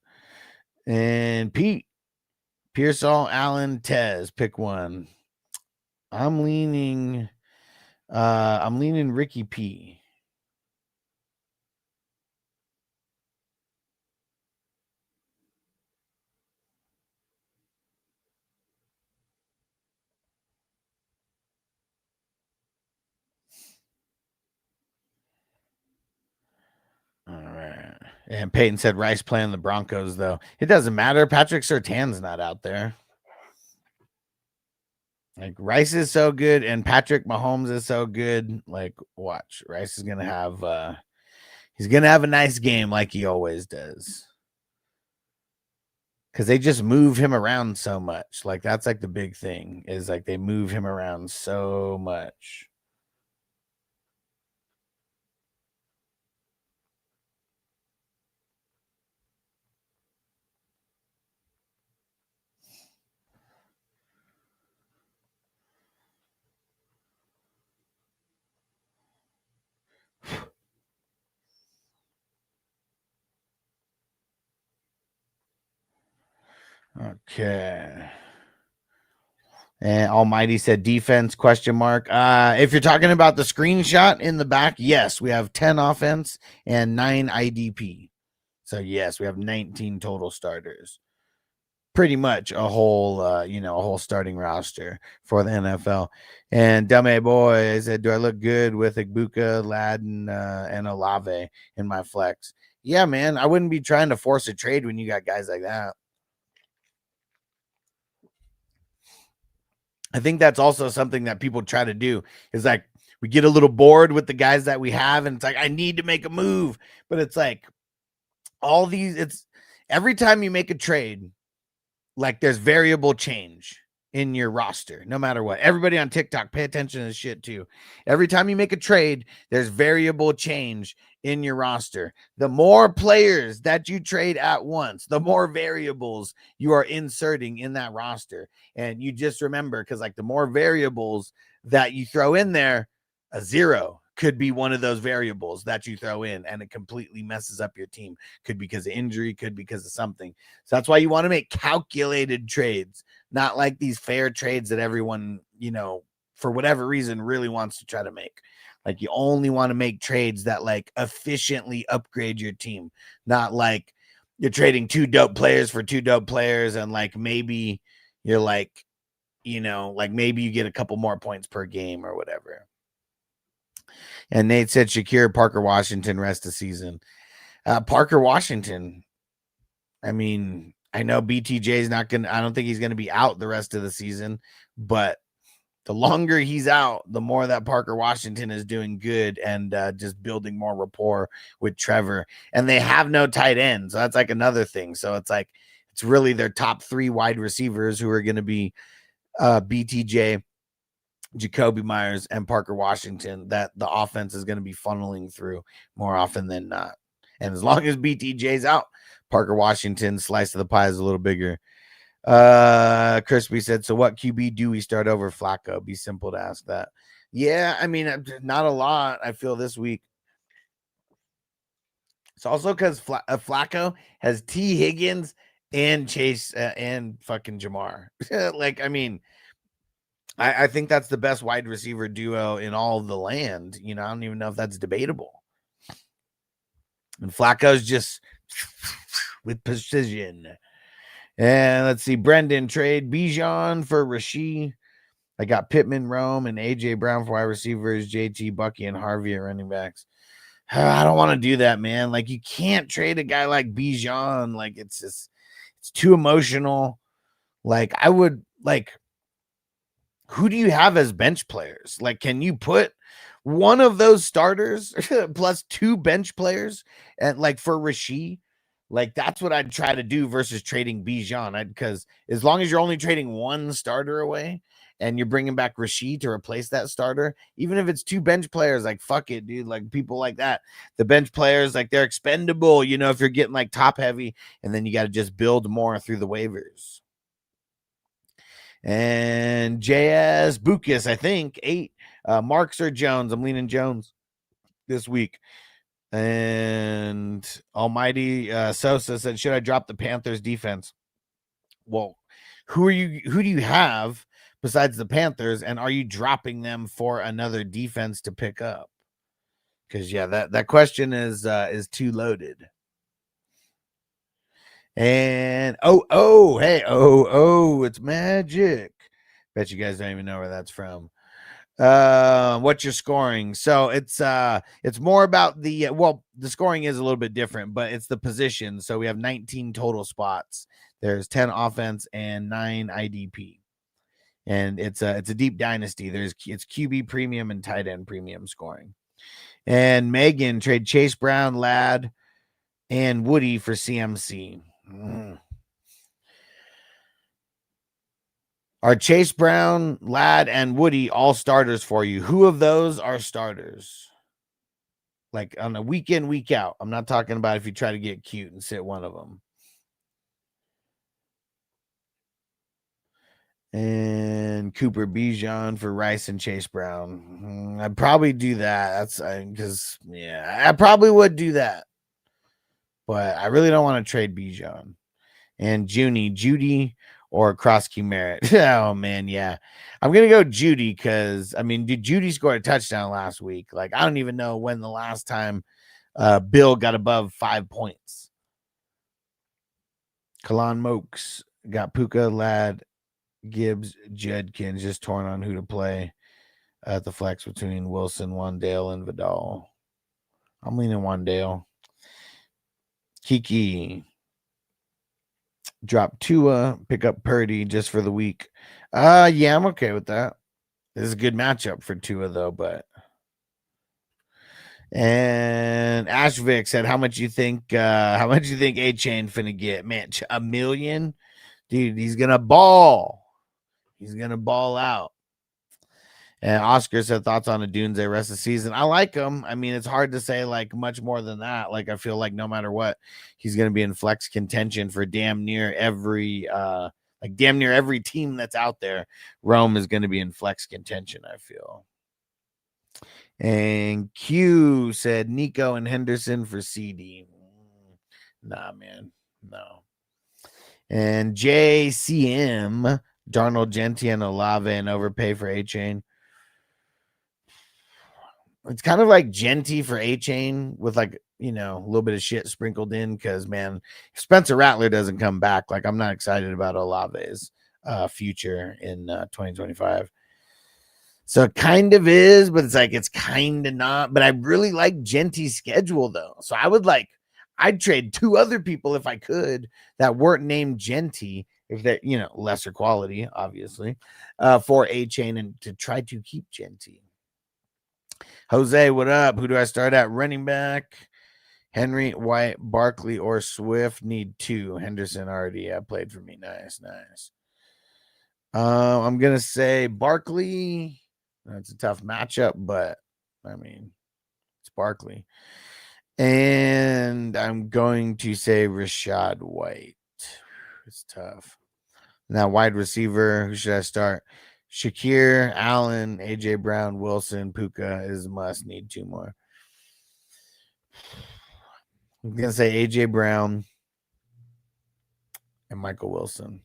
And Pete, Pearsall, Allen, Tez, pick one. I'm leaning Ricky P. All right. And Peyton said Rice playing the Broncos, though. It doesn't matter. Patrick Surtain's not out there. Like Rice is so good, and Patrick Mahomes is so good. Like, watch. Rice is gonna have he's gonna have a nice game like he always does. Because they just move him around so much. Like, that's like the big thing, is like they move him around so much. Okay. And Almighty said defense question mark. If you're talking about the screenshot in the back, yes, we have 10 offense and 9 IDP. So yes, we have 19 total starters. Pretty much a whole a whole starting roster for the NFL. And Dummy Boy said, do I look good with Igbuka, Ladin, and Olave in my flex? Yeah, man. I wouldn't be trying to force a trade when you got guys like that. I think that's also something that people try to do, is like we get a little bored with the guys that we have, and it's like, I need to make a move. But it's like it's every time you make a trade, like there's variable change in your roster, no matter what. Everybody on TikTok, pay attention to this shit too. Every time you make a trade, there's variable change in your roster. The more players that you trade at once, the more variables you are inserting in that roster. And you just remember, because like the more variables that you throw in there, a zero could be one of those variables that you throw in, and it completely messes up your team. Could be because of injury, could be because of something. So that's why you want to make calculated trades, not like these fair trades that everyone, for whatever reason really wants to try to make. Like you only want to make trades that like efficiently upgrade your team, not like you're trading 2 dope players for 2 dope players, and like maybe you're like, like maybe you get a couple more points per game or whatever. And Nate said Shakir, Parker Washington, rest of season. Parker Washington, I mean, I know BTJ is not going to, I don't think he's going to be out the rest of the season, but the longer he's out, the more that Parker Washington is doing good and just building more rapport with Trevor. And they have no tight end. So that's like another thing. So it's like, it's really their top 3 wide receivers who are going to be BTJ, Jacoby Myers, and Parker Washington, that the offense is going to be funneling through more often than not. And as long as BTJ's out, Parker Washington's slice of the pie is a little bigger. Crispy said, so what QB do we start over Flacco? Be simple to ask that. Yeah, I mean, not a lot, I feel, this week. It's also because Flacco has T. Higgins and Chase and fucking Jamar. Like, I mean, I think that's the best wide receiver duo in all of the land. I don't even know if that's debatable. And Flacco's just with precision. And let's see, Brendan, trade Bijan for Rashid. I got Pittman, Rome, and AJ Brown for wide receivers, JT, Bucky, and Harvey at running backs. I don't want to do that, man. Like, you can't trade a guy like Bijan. Like, it's too emotional. Like, I would, like, who do you have as bench players? Like, can you put one of those starters plus 2 bench players and like for Rasheed? Like, that's what I'd try to do versus trading Bijan. Because as long as you're only trading one starter away and you're bringing back Rasheed to replace that starter, even if it's 2 bench players, like, fuck it, dude. Like, people like that, the bench players, like, they're expendable, you know, if you're getting like top heavy, and then you got to just build more through the waivers. And JS Bukas, I think 8. Marks or Jones? I'm leaning Jones this week. And Almighty Sosa said, should I drop the Panthers defense? Well, who do you have besides the Panthers, and are you dropping them for another defense to pick up? Because yeah, that question is too loaded. And it's Magic. Bet you guys don't even know where that's from. What's your scoring? So it's more about the the scoring is a little bit different, but it's the position. So we have 19 total spots. There's 10 offense and 9 IDP, and it's a deep dynasty. It's QB premium and tight end premium scoring. And Megan, trade Chase Brown, Ladd, and Woody for CMC. Are Chase Brown, Ladd, and Woody all starters for you? Who of those are starters? Like on a week in, week out. I'm not talking about if you try to get cute and sit one of them. And Cooper Bijan for Rice and Chase Brown. I'd probably do that. That's because, I probably would do that. But I really don't want to trade Bijan. And Judy or Krosky Merritt. Oh, man, yeah. I'm going to go Judy because, I mean, did Judy score a touchdown last week? Like, I don't even know when the last time Bill got above 5 points. Kalon Mokes got Puka, Ladd, Gibbs, Judkins, just torn on who to play at the flex between Wilson, Wandale, and Vidal. I'm leaning Wandale. Kiki. Drop Tua, pick up Purdy just for the week. Yeah, I'm okay with that. This is a good matchup for Tua, though, but. And Ashvik said, how much you think A-Chain finna get? Man, $1 million? Dude, he's gonna ball. He's gonna ball out. And Oscar said, thoughts on a Dunze rest of the season. I like him. I mean, it's hard to say like much more than that. Like, I feel like no matter what, he's going to be in flex contention for damn near every team that's out there. Rome is going to be in flex contention, I feel. And Q said Nico and Henderson for CD. Nah, man. No. And JCM, Darnold, Genti, and Olave, and overpay for A-Chain. It's kind of like Genti for A-Chain with like, a little bit of shit sprinkled in because, man, if Spencer Rattler doesn't come back, like I'm not excited about Olave's future in 2025. So it kind of is, but it's kind of not. But I really like Genti's schedule, though. So I'd trade 2 other people if I could that weren't named Genti, if they're, lesser quality, obviously, for A-Chain and to try to keep Genti. Jose, what up? Who do I start at? Running back. Henry, White, Barkley, or Swift. Need 2. Henderson already played for me. Nice. I'm going to say Barkley. That's a tough matchup, but, I mean, it's Barkley. And I'm going to say Rashad White. It's tough. Now, wide receiver, who should I start? Shakir, Allen, AJ Brown, Wilson, Puka is a must. Need 2 more. I'm going to say AJ Brown and Michael Wilson.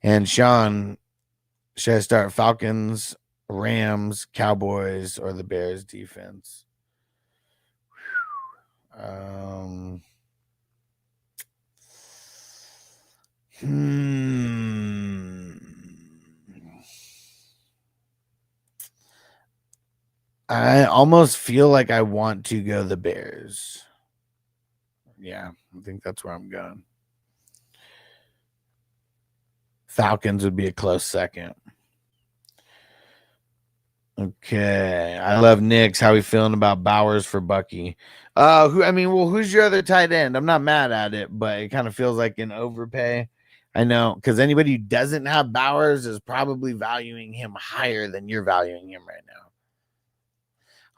And Sean, should I start Falcons, Rams, Cowboys, or the Bears defense? I almost feel like I want to go the Bears. Yeah, I think that's where I'm going. Falcons would be a close second. Okay. I love Nick's. How we feeling about Bowers for Bucky? Who's your other tight end? I'm not mad at it, but it kind of feels like an overpay. I know, because anybody who doesn't have Bowers is probably valuing him higher than you're valuing him right now.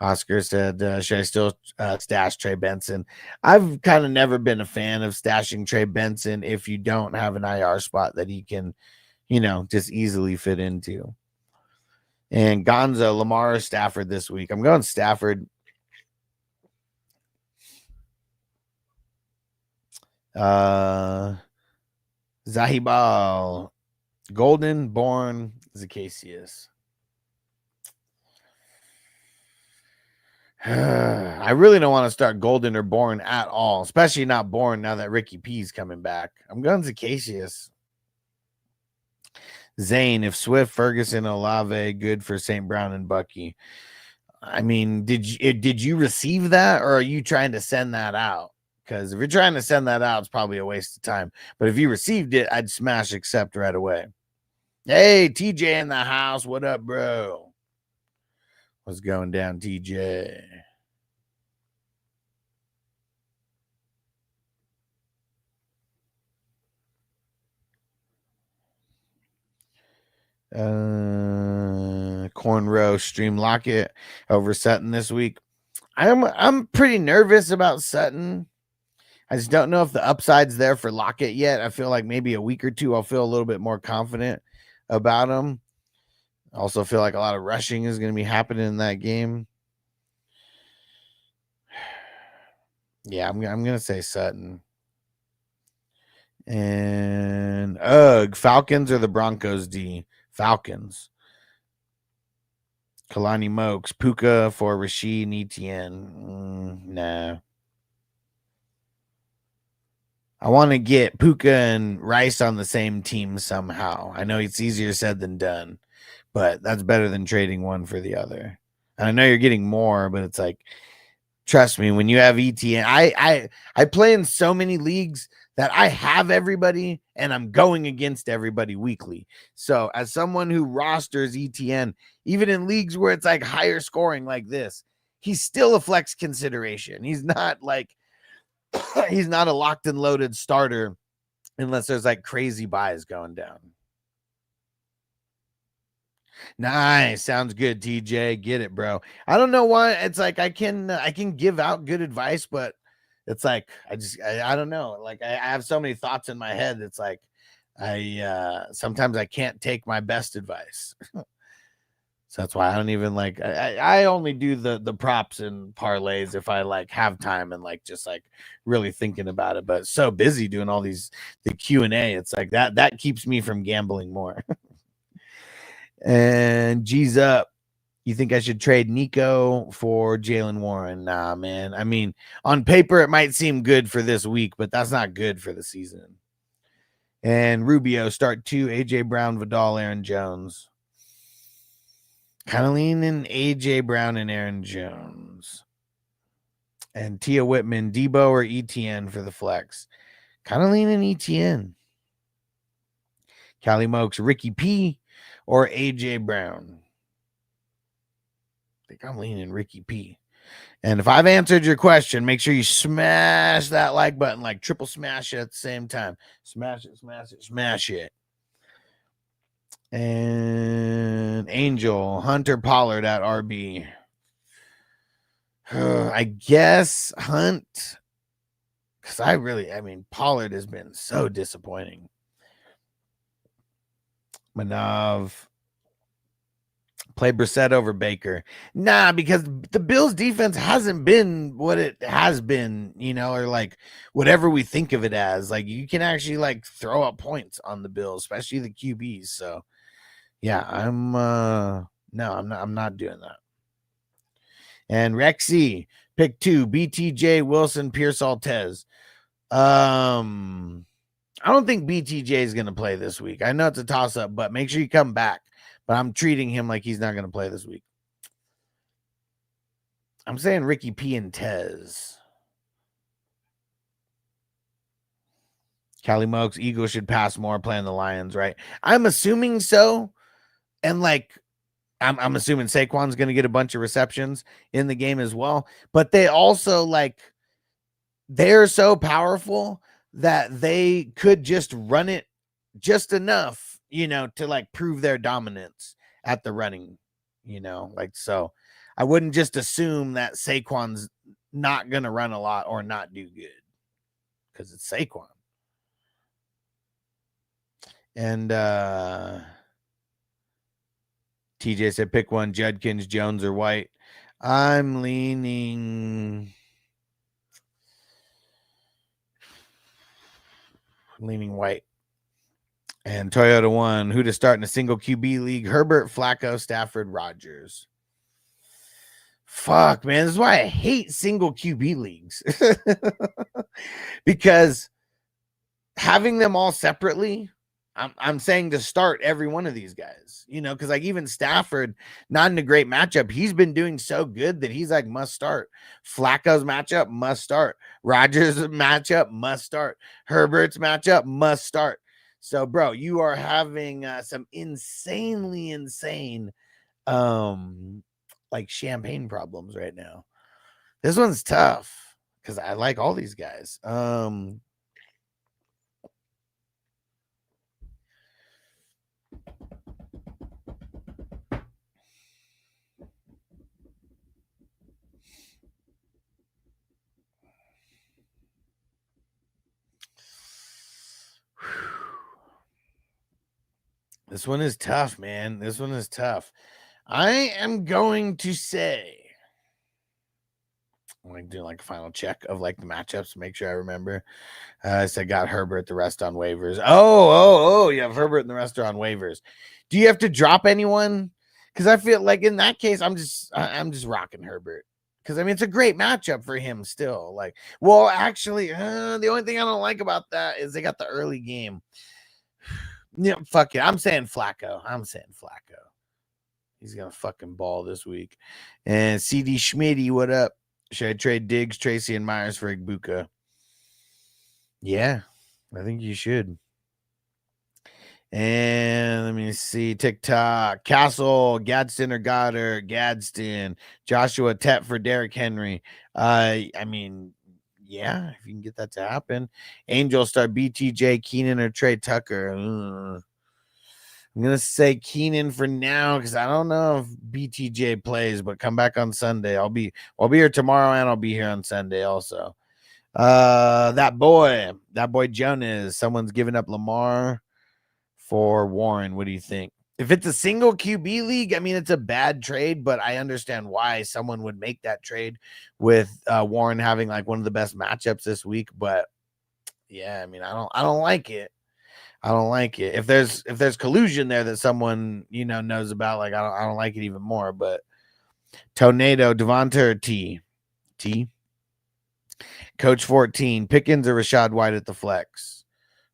Oscar said, should I still stash Trey Benson? I've kind of never been a fan of stashing Trey Benson if you don't have an IR spot that he can, just easily fit into. And Gonzo, Lamar, Stafford this week. I'm going Stafford. Zahibal, Golden, Bourne, Zacchaeus. I really don't want to start Golden or Bourne at all, especially not Bourne now that Ricky P's coming back. I'm going Zacchaeus. Zane, if Swift, Ferguson, Olave, good for St. Brown and Bucky. I mean, did you receive that, or are you trying to send that out? Because if you're trying to send that out, it's probably a waste of time. But if you received it, I'd smash accept right away. Hey, TJ in the house. What up, bro? What's going down, TJ? Cornrow stream Lockett over Sutton this week. I'm pretty nervous about Sutton. I just don't know if the upside's there for Lockett yet. I feel like maybe a week or two I'll feel a little bit more confident about him. I also feel like a lot of rushing is going to be happening in that game. Yeah, I'm going to say Sutton. And Falcons or the Broncos D? Falcons. Kalani Mokes, Puka for Rashid and Etienne. Nah. I want to get Puka and Rice on the same team somehow. I know it's easier said than done, but that's better than trading one for the other. And I know you're getting more, but it's like, trust me, when you have Etienne, I play in so many leagues that I have everybody and I'm going against everybody weekly. So as someone who rosters Etienne, even in leagues where it's like higher scoring like this, he's still a flex consideration. He's not like, he's not a locked and loaded starter unless there's like crazy buys going down. Nice. Sounds good, TJ. Get it, bro. I don't know why. It's like I can give out good advice, but it's like I don't know. Like I have so many thoughts in my head. It's like sometimes I can't take my best advice. So that's why I don't even like I only do the props and parlays if I like have time and like just like really thinking about it. But so busy doing all the Q&A, it's like that keeps me from gambling more. And G's up. You think I should trade Nico for Jalen Warren? Nah, man. I mean, on paper, it might seem good for this week, but that's not good for the season. And Rubio, start 2, AJ Brown, Vidal, Aaron Jones. Kind of leaning AJ Brown and Aaron Jones. And Tia Whitman, Debo or ETN for the flex. Kind of leaning ETN. Callie Mokes, Ricky P or AJ Brown. I think I'm leaning Ricky P. And if I've answered your question, make sure you smash that like button, like triple smash it at the same time. Smash it, smash it, smash it. And Angel, Hunter Pollard at RB. I guess Hunt. Because Pollard has been so disappointing. Manav. Play Brissett over Baker. Nah, because the Bills defense hasn't been what it has been, or like whatever we think of it as. Like you can actually like throw up points on the Bills, especially the QBs. So yeah, I'm not doing that. And Rexy, pick 2, BTJ, Wilson, Pierce, Altez. I don't think BTJ is going to play this week. I know it's a toss-up, but make sure you come back. But I'm treating him like he's not going to play this week. I'm saying Ricky P and Tez. Callie Mokes, Eagles should pass more playing the Lions, right? I'm assuming so. And like, I'm assuming Saquon's going to get a bunch of receptions in the game as well. But they also like they're so powerful that they could just run it just enough, to like prove their dominance at the running, like so. I wouldn't just assume that Saquon's not going to run a lot or not do good because it's Saquon. And TJ said pick one, Judkins, Jones, or White. I'm leaning White. And Toyota one, who to start in a single QB league? Herbert, Flacco, Stafford, Rodgers. Fuck, man. This is why I hate single QB leagues. Because having them all separately, I'm saying to start every one of these guys, because like even Stafford, not in a great matchup. He's been doing so good that he's like must start. Flacco's matchup must start. Rodgers' matchup must start. Herbert's matchup must start. So, bro, you are having some insanely insane, like champagne problems right now. This one's tough because I like all these guys. This one is tough, man. This one is tough. I am going to say, I'm going to do like a final check of like the matchups to make sure I remember. I said got Herbert, the rest on waivers. Oh, you have Herbert and the rest are on waivers. Do you have to drop anyone? Because I feel like in that case, I'm just rocking Herbert. Because I mean, it's a great matchup for him still. Like, well, actually, the only thing I don't like about that is they got the early game. Fuck it. I'm saying Flacco. He's gonna fucking ball this week. And CD Schmitty, what up? Should I trade Diggs, Tracy, and Myers for Igbuka? Yeah, I think you should. And let me see. TikTok. Castle, Gadsden or Goddard, Gadsden, Joshua Tett for Derrick Henry. I mean, yeah, if you can get that to happen. Angel start BTJ, Keenan, or Trey Tucker. I'm gonna say Keenan for now because I don't know if BTJ plays, but come back on Sunday. I'll be here tomorrow and I'll be here on Sunday also. That boy Jonas. Someone's giving up Lamar for Warren. What do you think? If it's a single QB league, I mean it's a bad trade, but I understand why someone would make that trade with Warren having like one of the best matchups this week. But yeah, I mean I don't like it. I don't like it. If there's collusion there that someone knows about, like I don't like it even more. But Tornado, Devonta or T, Coach 14, Pickens or Rashad White at the flex.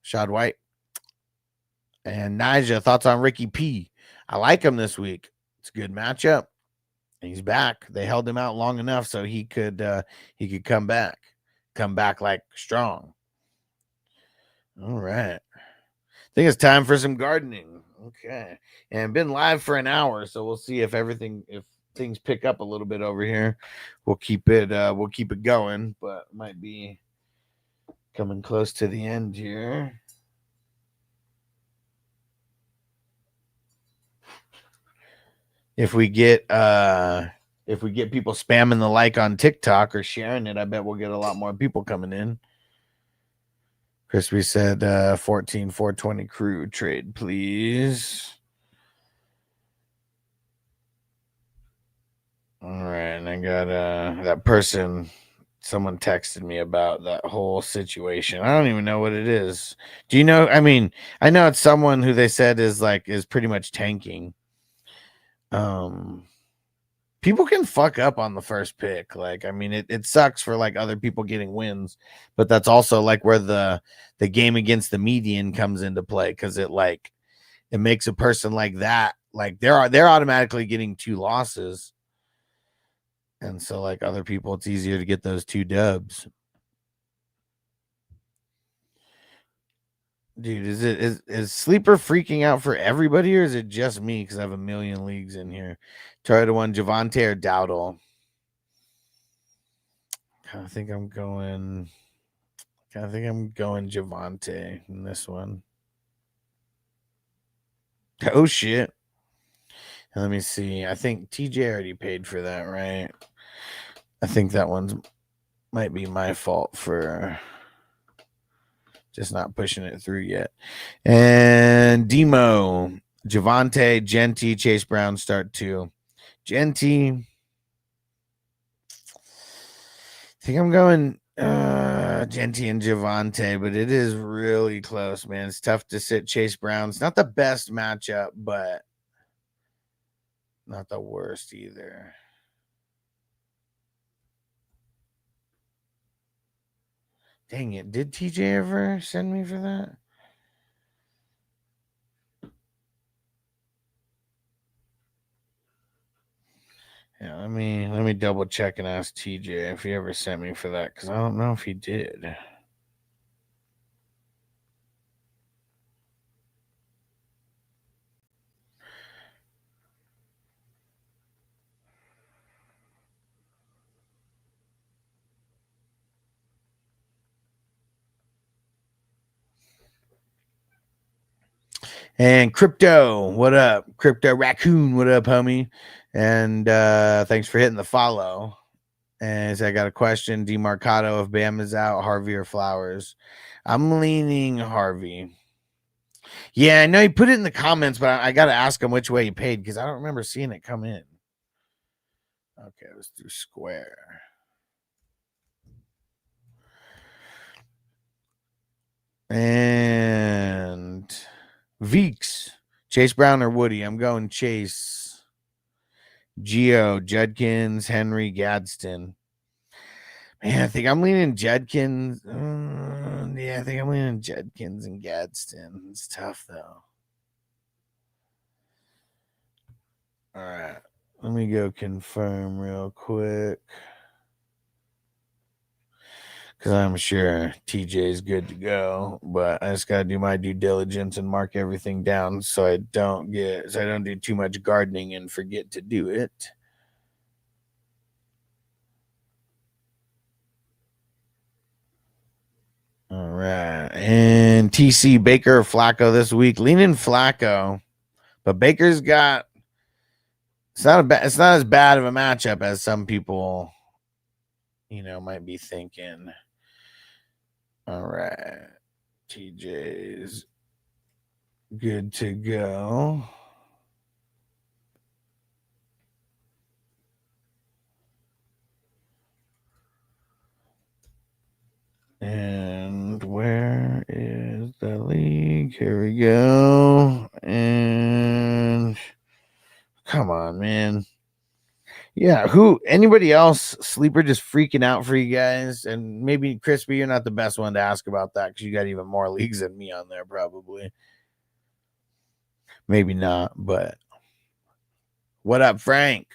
Rashad White. And Nija, thoughts on Ricky P? I like him this week. It's a good matchup. He's back. They held him out long enough so he could come back like strong. All right. I think it's time for some gardening. Okay. And been live for an hour, so we'll see if things pick up a little bit over here. We'll keep it going, but might be coming close to the end here. If we get people spamming the like on TikTok or sharing it, I bet we'll get a lot more people coming in. Crispy said 14 420 crew trade, please. All right, and I got that person. Someone texted me about that whole situation. I don't even know what it is. Do you know? I mean, I know it's someone who they said is pretty much tanking. People can fuck up on the first pick. Like, I mean, it sucks for like other people getting wins, but that's also like where the game against the median comes into play because it makes a person like that like they're automatically getting 2 losses, and so like other people, it's easier to get those 2 dubs. Dude, is Sleeper freaking out for everybody, or is it just me because I have a million leagues in here? Try to one Javante or Dowdle. I think I'm going Javante in this one. Oh shit. Let me see. I think TJ already paid for that, right? I think that one's might be my fault for just not pushing it through yet. And Demo, Javante, Genty, Chase Brown start 2. Genty. I think I'm going Genty and Javante, but it is really close, man. It's tough to sit Chase Brown. It's not the best matchup, but not the worst either. Dang it. Did TJ ever send me for that? Yeah, let me double check and ask TJ if he ever sent me for that, because I don't know if he did. And Crypto, what up? Crypto Raccoon, what up, homie? And thanks for hitting the follow. And so I got a question. DeMarcado, if Bam is out, Harvey or Flowers? I'm leaning Harvey. Yeah, I know he put it in the comments, but I got to ask him which way he paid because I don't remember seeing it come in. Okay, it was through Square. And Veeks, Chase Brown or Woody? I'm going Chase. Geo, Judkins, Henry, Gadsden. Man, I think I'm leaning Judkins. Yeah, I think I'm leaning Judkins and Gadsden. It's tough, though. All right. Let me go confirm real quick. Because I'm sure TJ is good to go. But I just got to do my due diligence and mark everything down so I don't do too much gardening and forget to do it. All right. And TC, Baker or Flacco this week? Leaning Flacco. But Baker's got it's not as bad of a matchup as some people, might be thinking. All right. TJ's good to go. And where is the league? Here we go. And come on, man. Yeah, anybody else sleeper just freaking out for you guys? And maybe Crispy, you're not the best one to ask about that because you got even more leagues than me on there, probably. Maybe not, but what up, Frank?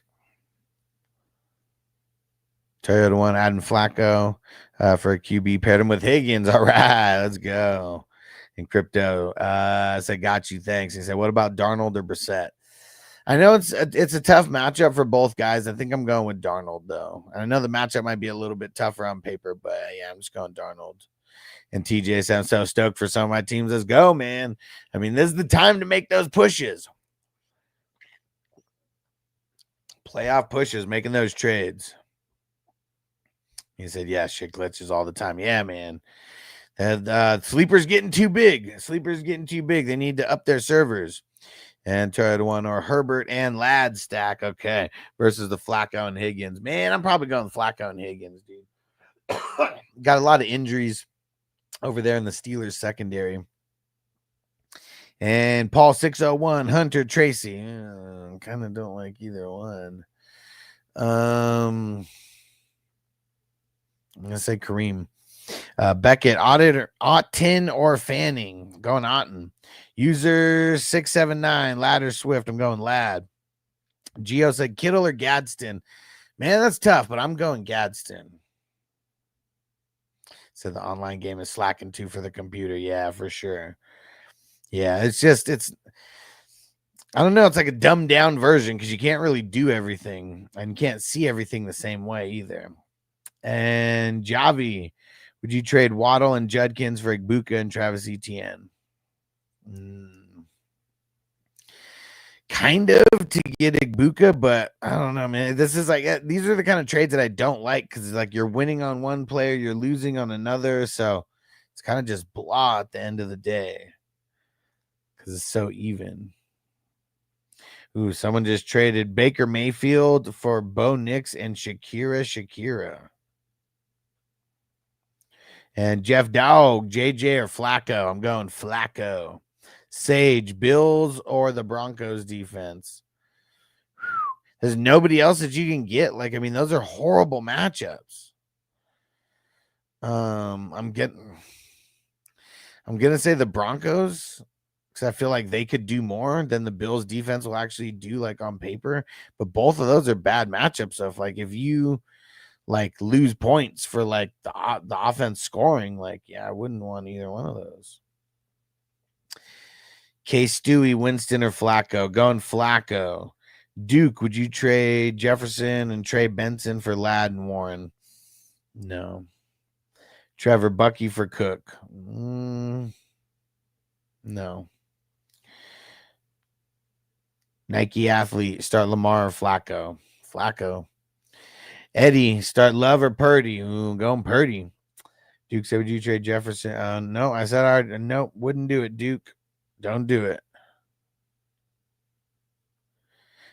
Toyota one, Adam Flacco for a QB, paired him with Higgins. All right, let's go. And Crypto said, got you, thanks. He said, what about Darnold or Brissett? I know it's a tough matchup for both guys. I think I'm going with Darnold, though. I know the matchup might be a little bit tougher on paper, but yeah, I'm just going Darnold. And TJ said, I'm so stoked for some of my teams. Let's go, man. I mean, this is the time to make those pushes. Playoff pushes, making those trades. He said, yeah, shit glitches all the time. Yeah, man. And Sleeper's getting too big. They need to up their servers. And try to one or Herbert and Ladd stack. Okay. Versus the Flacco and Higgins. Man, I'm probably going Flacco and Higgins, dude. Got a lot of injuries over there in the Steelers secondary. And Paul 601, Hunter Tracy. Kind of don't like either one. I'm gonna say Kareem. Beckett, Otten or Fanning. Going Otten. User 679, Ladder Swift. I'm going Lad. Geo said Kittle or Gadsden. Man, that's tough, but I'm going Gadsden. So the online game is slacking too for the computer. Yeah, for sure. Yeah, it's I don't know, it's like a dumbed down version because you can't really do everything and can't see everything the same way either. And Javi, would you trade Waddle and Judkins for Ibuka and Travis Etienne? Kind of to get Ibuka, but I don't know, man. This is like these are the kind of trades that I don't like because it's like you're winning on one player, you're losing on another, so it's kind of just blah at the end of the day because it's so even. Ooh, someone just traded Baker Mayfield for Bo Nix and Shakira. And Jeff Dowg, JJ or Flacco? I'm going Flacco. Sage, Bills or the Broncos defense? There's nobody else that you can get. Like, I mean, those are horrible matchups. I'm gonna say the Broncos because I feel like they could do more than the Bills defense will actually do, like on paper. But both of those are bad matchups. So if you like lose points for like the offense scoring, like I wouldn't want either one of those. K Stewie, Winston or Flacco? Going Flacco. Duke, would you trade Jefferson and Trey Benson for Ladd and Warren? No. Trevor, Bucky for Cook? No. Nike athlete, start Lamar or Flacco? Flacco. Eddie, start Love or Purdy? Ooh, going Purdy. Duke said, would you trade Jefferson? No, I said, all right, no, wouldn't do it, Duke. Don't do it.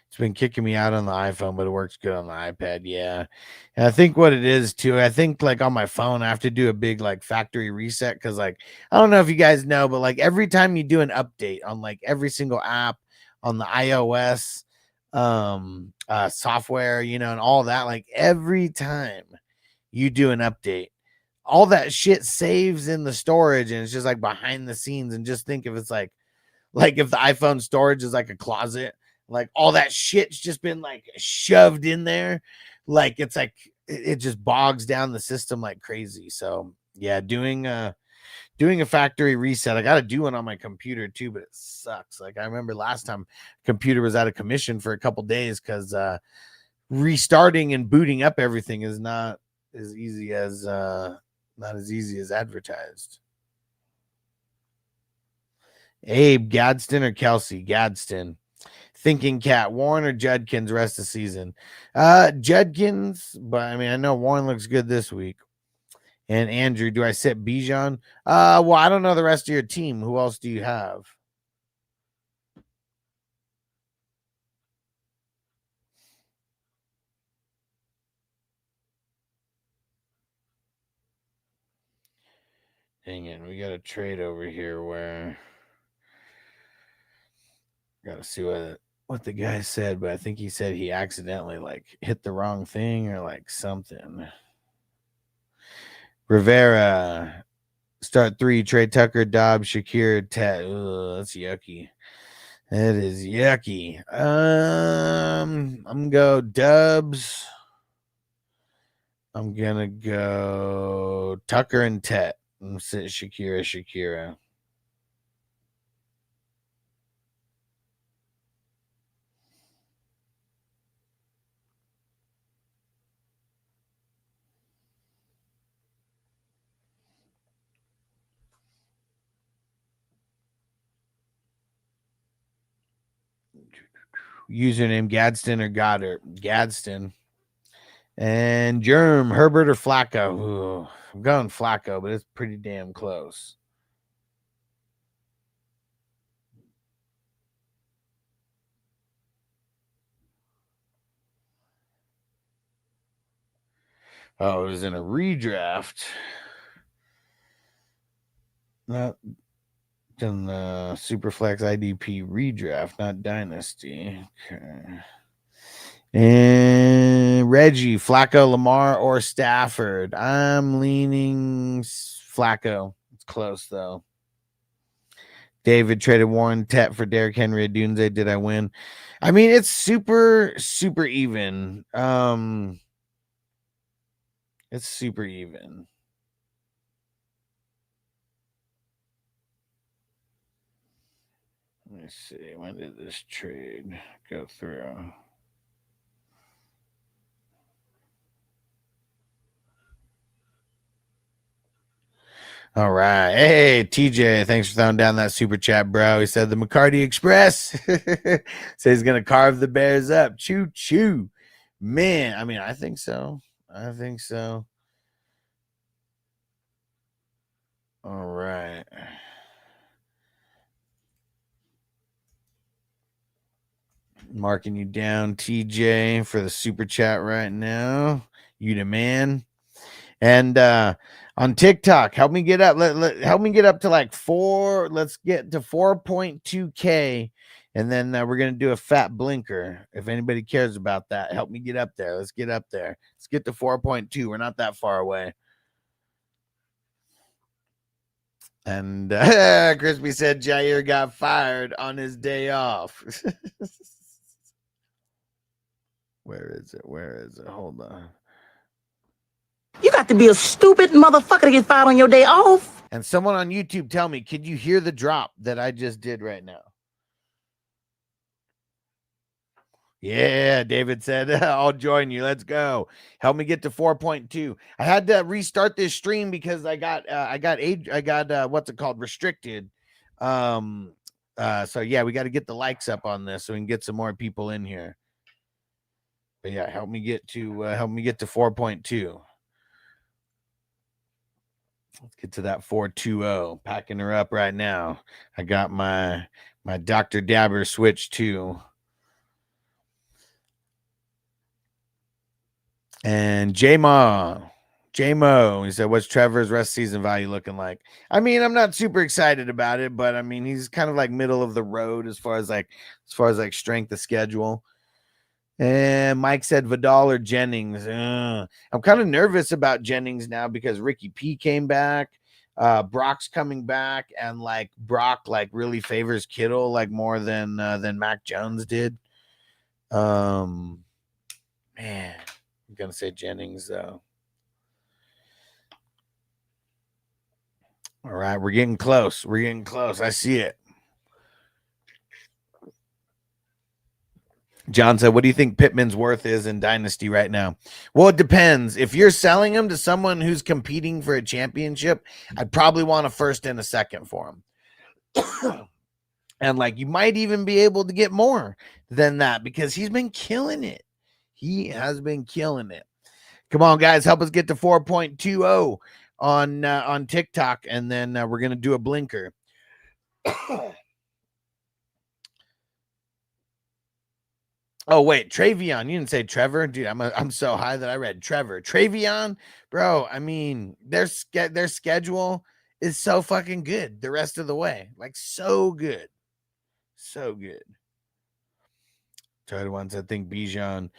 It's been kicking me out on the iPhone, but it works good on the iPad. Yeah. And I think what it is too, I think like on my phone, I have to do a big like factory reset because like I don't know if you guys know, but like every time you do an update on like every single app on the iOS software, you know, and all that, like every time you do an update, all that shit saves in the storage and it's just like behind the scenes. And just think if it's like if the iPhone storage is like a closet, like all that shit's just been like shoved in there. Like it's like it just bogs down the system like crazy. So yeah, doing a factory reset. I got to do one on my computer too, but it sucks. Like I remember last time computer was out of commission for a couple days because restarting and booting up everything is not as easy as advertised. Abe, Gadsden or Kelsey? Gadsden. Thinking Cat, Warren or Judkins rest of the season? Judkins, but I mean, I know Warren looks good this week. And Andrew, do I sit Bijan? Well, I don't know the rest of your team. Who else do you have? Dang it, we got a trade over here where gotta see what the guy said, but I think he said he accidentally like hit the wrong thing or like something. Rivera, start 3, Trey Tucker, Dobbs, Shakir, Ted. Ugh, that's yucky. That is yucky. I'm gonna go Dubs. I'm gonna go Tucker and Tet. I'm sit Shakira. Username Gadsden or Goddard? Gadsden. And Germ, Herbert or Flacco? Ooh, I'm going Flacco, but it's pretty damn close. Oh, it was in a redraft. Not in the Superflex IDP redraft, not Dynasty. Okay. And Reggie, Flacco, Lamar, or Stafford? I'm leaning Flacco. It's close though. David traded Warren Tet for Derrick Henry at Dunze. Did I win? I mean, it's super even. It's super even. Let me see. When did this trade go through? All right. Hey, TJ, thanks for throwing down that super chat, bro. He said the McCarty Express. Says he's going to carve the Bears up. Choo choo. Man, I mean, I think so. I think so. All right. Marking you down, TJ, for the super chat right now. You the man. And on TikTok, help me get up. Help me get up to like 4. Let's get to 4.2K. And then we're going to do a fat blinker. If anybody cares about that, help me get up there. Let's get up there. Let's get to 4.2. We're not that far away. And Crispy said Jair got fired on his day off. Where is it? Where is it? Hold on. You got to be a stupid motherfucker to get fired on your day off. And someone on YouTube tell me, could you hear the drop that I just did right now? Yeah, David said, I'll join you. Let's go. Help me get to 4.2. I had to restart this stream because I got what's it called? Restricted. So yeah, we got to get the likes up on this so we can get some more people in here. But yeah, help me get to 4.2. Let's get to that 420. Packing her up right now. I got my Dr. Dabber switch too. And J-Mo, he said, what's Trevor's rest season value looking like? I mean, I'm not super excited about it, but I mean, he's kind of like middle of the road as far as strength of schedule. And Mike said Vidal or Jennings. I'm kind of nervous about Jennings now because Ricky P came back. Brock's coming back, and like Brock like really favors Kittle like more than Mac Jones did. Man, I'm gonna say Jennings though. All right, we're getting close. I see it. John said, what do you think Pittman's worth is in Dynasty right now? Well, it depends. If you're selling him to someone who's competing for a championship, I'd probably want a first and a second for him. And like you might even be able to get more than that because he's been killing it. He has been killing it. Come on, guys, help us get to 4.20 on TikTok, and then we're going to do a blinker. Oh, wait, Travion. You didn't say Trevor? Dude, I'm so high that I read Trevor. Travion, bro, I mean, their schedule is so fucking good the rest of the way. Like, so good. So good. Try the ones that think Bijan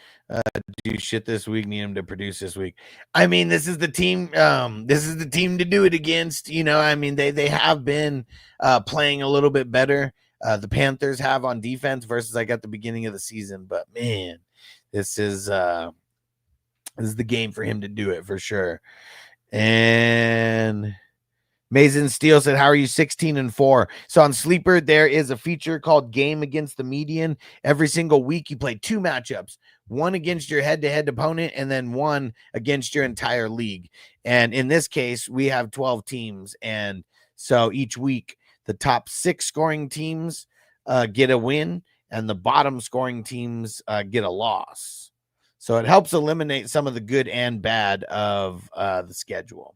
do shit this week, need him to produce this week. I mean, this is the team. This is the team to do it against. You know, I mean, they have been playing a little bit better. The Panthers have on defense versus like at the beginning of the season. But man, this is the game for him to do it for sure. And Mason Steele said, how are you 16-4? So on Sleeper, there is a feature called Game Against the Median. Every single week, you play 2 matchups, one against your head-to-head opponent and then one against your entire league. And in this case, we have 12 teams. And so each week, the top 6 scoring teams get a win and the bottom scoring teams get a loss. So it helps eliminate some of the good and bad of the schedule.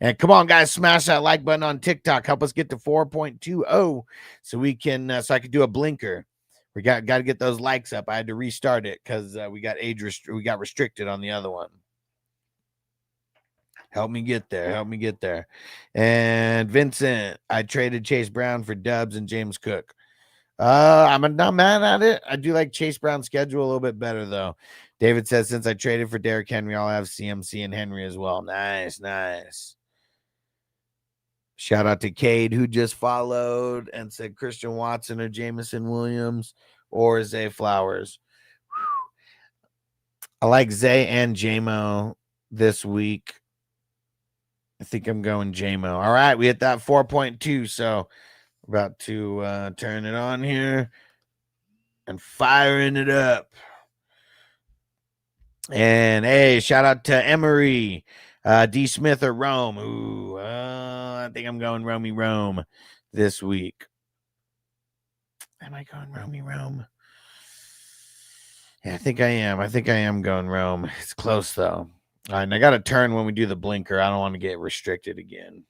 And come on, guys, smash that like button on TikTok. Help us get to 4.20 so we can so I could do a blinker. We got to get those likes up. I had to restart it because we got restricted on the other one. Help me get there. And Vincent, I traded Chase Brown for Dubs and James Cook. I'm not mad at it. I do like Chase Brown's schedule a little bit better, though. David says, since I traded for Derrick Henry, I'll have CMC and Henry as well. Nice. Shout out to Cade, who just followed and said Christian Watson or Jamison Williams or Zay Flowers. I like Zay and J-Mo this week. I think I'm going J-Mo. All right, we hit that 4.2. So About to turn it on here and firing it up. And hey, shout out to Emery, D. Smith or Rome. Ooh, I think I'm going Romy Rome this week. Am I going Romy Rome? Yeah, I think I am. I think I am going Rome. It's close though. All right, and I got to turn when we do the blinker. I don't want to get restricted again.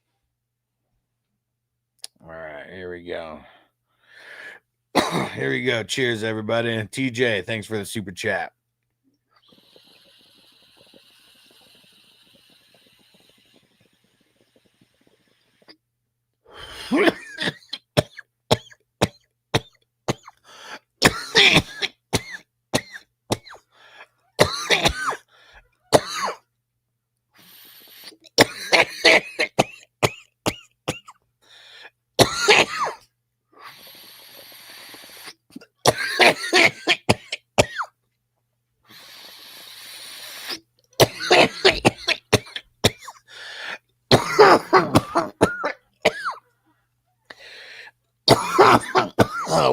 All right, here we go. Here we go. Cheers, everybody. TJ, thanks for the super chat.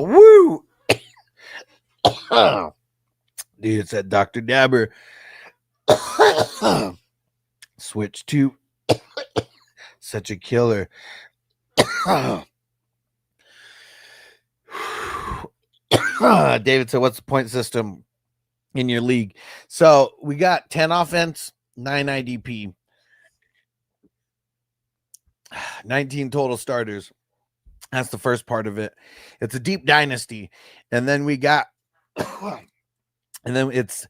Woo! Dude, it's that Dr. Dabber. Switch to such a killer. David said, what's the point system in your league? So we got 10 offense, 9 IDP, 19 total starters. That's the first part of it. It's a deep dynasty. And then we got, and then it's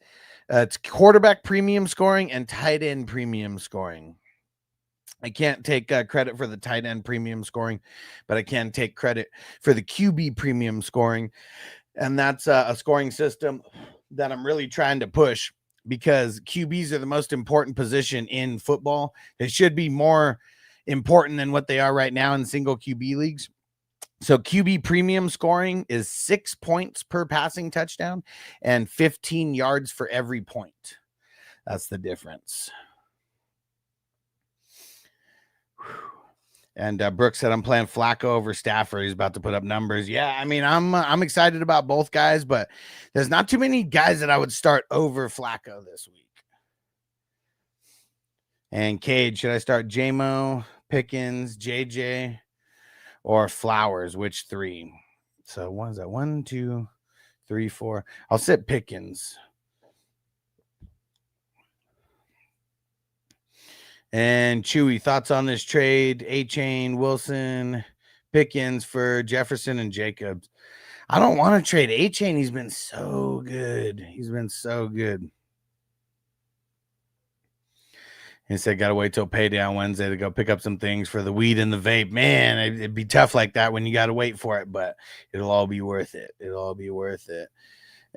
quarterback premium scoring and tight end premium scoring. I can't take credit for the tight end premium scoring, but I can take credit for the QB premium scoring. And that's a scoring system that I'm really trying to push because QBs are the most important position in football. They should be more important than what they are right now in single QB leagues. So QB premium scoring is 6 points per passing touchdown and 15 yards for every point. That's the difference. And Brooks said, I'm playing Flacco over Stafford. He's about to put up numbers. Yeah, I mean, I'm excited about both guys, but there's not too many guys that I would start over Flacco this week. And Cade, should I start J-Mo, Pickens, JJ, or Flowers? Which three? So what is that? 1, 2, 3, 4. I'll sit Pickens. And Chewy, thoughts on this trade? A-Chain, Wilson, Pickens for Jefferson and Jacobs. I don't want to trade A-Chain. He's been so good. He said, got to wait till payday on Wednesday to go pick up some things for the weed and the vape. Man, it'd be tough like that when you got to wait for it, but it'll all be worth it.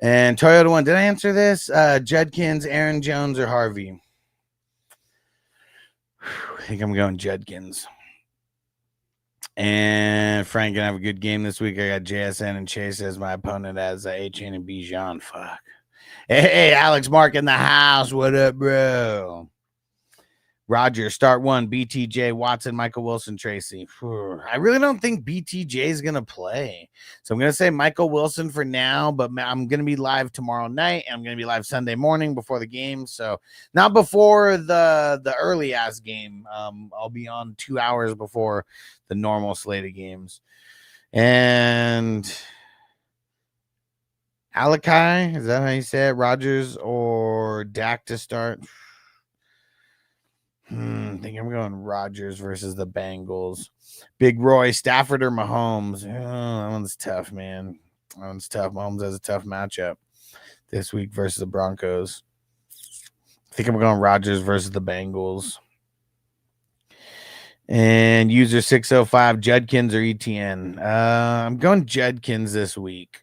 And Toyota One, did I answer this? Judkins, Aaron Jones, or Harvey? I think I'm going Judkins. And Frank gonna have a good game this week. I got JSN and Chase as my opponent as A-Chain and Bijan. Fuck. Hey, Alex Mark in the house. What up, bro? Roger, start one. BTJ, Watson, Michael Wilson, Tracy. I really don't think BTJ is going to play. So I'm going to say Michael Wilson for now, but I'm going to be live tomorrow night. And I'm going to be live Sunday morning before the game. So not before the early ass game. I'll be on 2 hours before the normal slate of games. And Alakai, is that how you say it? Rodgers or Dak to start? I think I'm going Rodgers versus the Bengals. Big Roy, Stafford or Mahomes? That one's tough, man. That one's tough. Mahomes has a tough matchup this week versus the Broncos. I think I'm going Rodgers versus the Bengals. And user 605, Judkins or ETN? I'm going Judkins this week.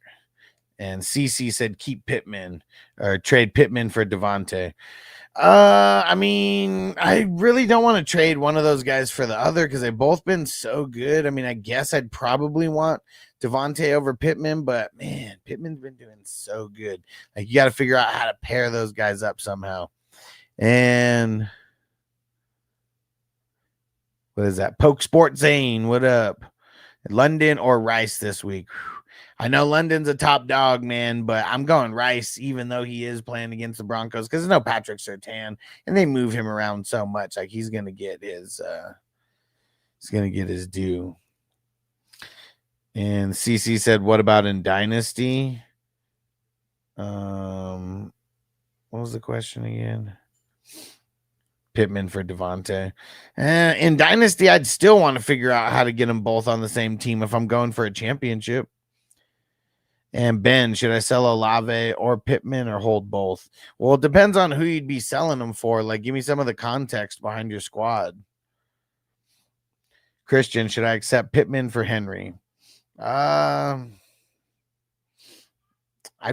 And CC said keep Pittman or trade Pittman for Devontae. I mean, I really don't want to trade one of those guys for the other because they've both been so good. I mean, I guess I'd probably want Devontae over Pittman, but man, Pittman's been doing so good. Like, you got to figure out how to pair those guys up somehow. And what is that? Poke Sport Zane, what up? London or Rice this week. I know London's a top dog, man, but I'm going Rice, even though he is playing against the Broncos, because there's no Patrick Surtain, and they move him around so much. Like he's gonna get his due. And CC said, "What about in Dynasty?" What was the question again? Pittman for Devontae. In Dynasty, I'd still want to figure out how to get them both on the same team if I'm going for a championship. And Ben, should I sell Olave or Pittman or hold both? Well, it depends on who you'd be selling them for. Like, give me some of the context behind your squad. Christian, should I accept Pittman for Henry? I'd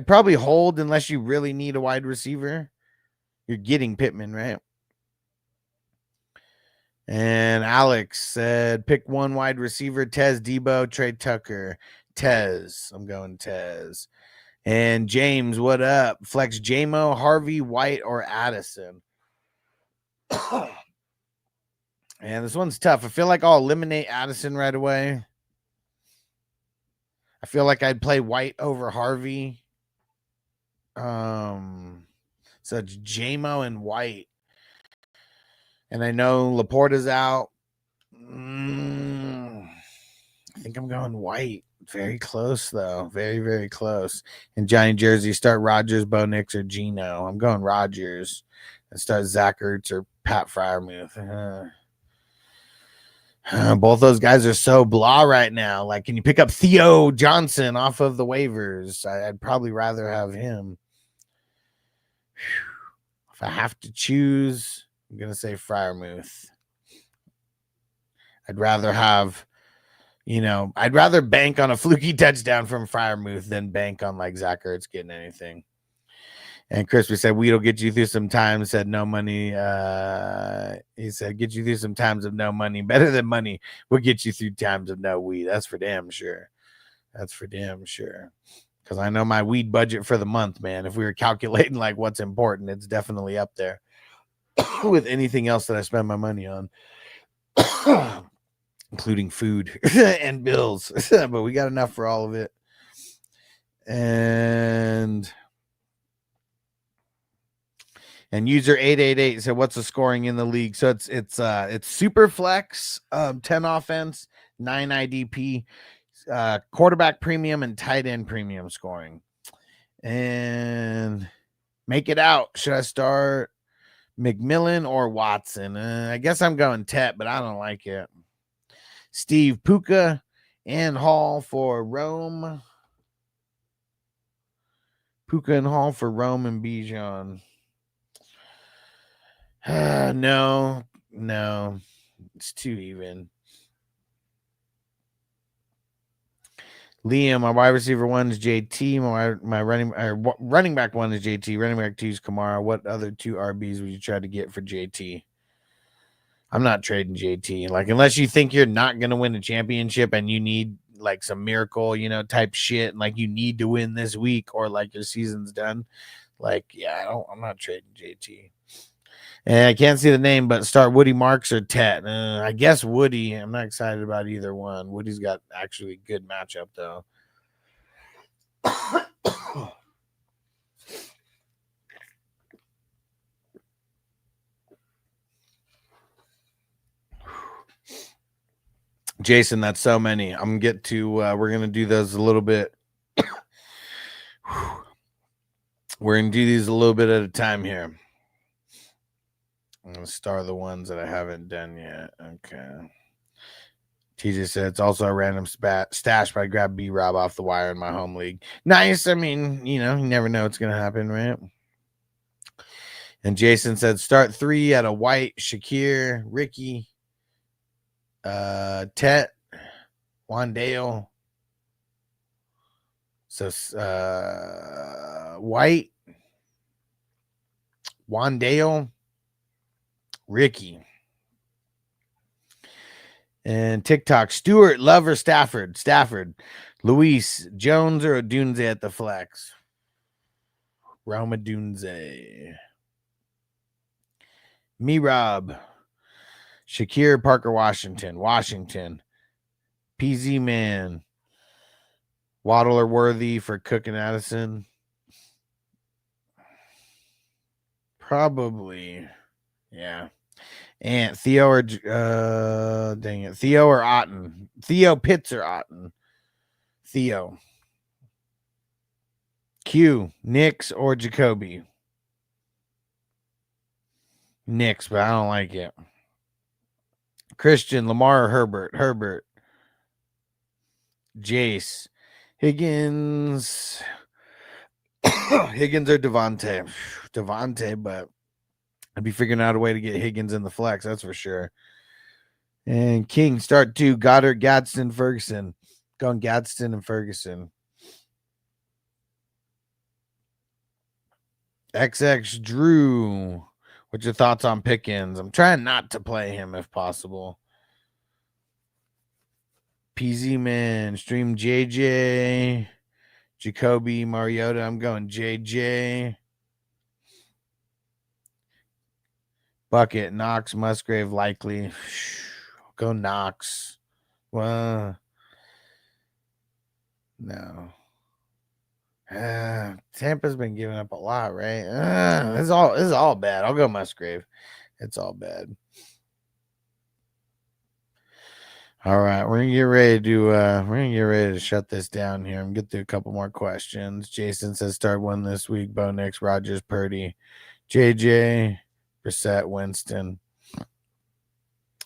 probably hold unless you really need a wide receiver. You're getting Pittman, right? And Alex said, pick one wide receiver, Tez, Debo, Trey Tucker. Tez. I'm going Tez. And James, what up? Flex JMO, Harvey, White, or Addison? And this one's tough. I feel like I'll eliminate Addison right away. I feel like I'd play White over Harvey. So it's JMO and White. And I know Laporta's out. I think I'm going White. Very close, though. Very, very close. And Johnny Jersey, start Rodgers, Bo Nix, or Geno. I'm going Rodgers. And start Zach Ertz or Pat Freiermuth. Both those guys are so blah right now. Like, can you pick up Theo Johnson off of the waivers? I'd probably rather have him. If I have to choose, I'm going to say Freiermuth. I'd rather have, I'd rather bank on a fluky touchdown from Freiermuth than bank on like Zach Ertz getting anything. And Crispy said, weed'll get you through some times, said no money. He said, get you through some times of no money. Better than money will get you through times of no weed. That's for damn sure. That's for damn sure. Because I know my weed budget for the month, man. If we were calculating like what's important, it's definitely up there with anything else that I spend my money on, including food and bills. But we got enough for all of it. And user 888 said, what's the scoring in the league? So it's super flex, 10 offense, 9 IDP, quarterback premium, and tight end premium scoring. And make it out. Should I start McMillan or Watson? I guess I'm going Tet, but I don't like it. Steve, Puka, and Hall for Rome. Puka and Hall for Rome and Bijan. No, it's too even. Liam, my wide receiver 1 is JT. My running back 1 is JT. Running back 2 is Kamara. What other 2 RBs would you try to get for JT? I'm not trading JT. Like, unless you think you're not going to win a championship and you need like some miracle, type shit, and like you need to win this week or like your season's done. Like, yeah, I'm not trading JT. And I can't see the name, but start Woody Marks or Tet. I guess Woody. I'm not excited about either one. Woody's got actually a good matchup, though. Jason, that's so many. I'm going to get to, we're going to do those a little bit. We're going to do these a little bit at a time here. I'm going to star the ones that I haven't done yet. Okay. TJ said it's also a random stash, but I grabbed B-Rob off the wire in my home league. Nice. I mean, you never know what's going to happen, right? And Jason said start 3 at a White, Shakir, Ricky, Tet, Wandale. So White, Wandale, Ricky. And TikTok, Stewart, Love, or Stafford? Luis, Jones, or Odunze at the flex? Rome Odunze. Me Rob, Shakir, Parker, Washington. PZ Man. Waddle or Worthy for Cook and Addison. Probably. Yeah. And Theo or dang it. Theo or Otten. Theo Pitts or Otten. Theo. Q. Nix or Jacoby. Nix, but I don't like it. Christian, Lamar or Herbert. Herbert. Jace. Higgins. Higgins or Devontae. Devontae, but I'd be figuring out a way to get Higgins in the flex, that's for sure. And King, start 2. Goddard, Gadsden, Ferguson. Going Gadsden and Ferguson. XX Drew. What's your thoughts on Pickens? I'm trying not to play him if possible. PZ Man, Stream JJ. Jacoby, Mariota. I'm going JJ. Bucket, Knox, Musgrave, likely. Go Knox. Well, no. Tampa's been giving up a lot, right? This is all bad. I'll go Musgrave. It's all bad. All right, we're gonna get ready to shut this down here and get through a couple more questions. Jason says start 1 this week. Bo Nix, Rogers, Purdy, JJ, Brissett, Winston.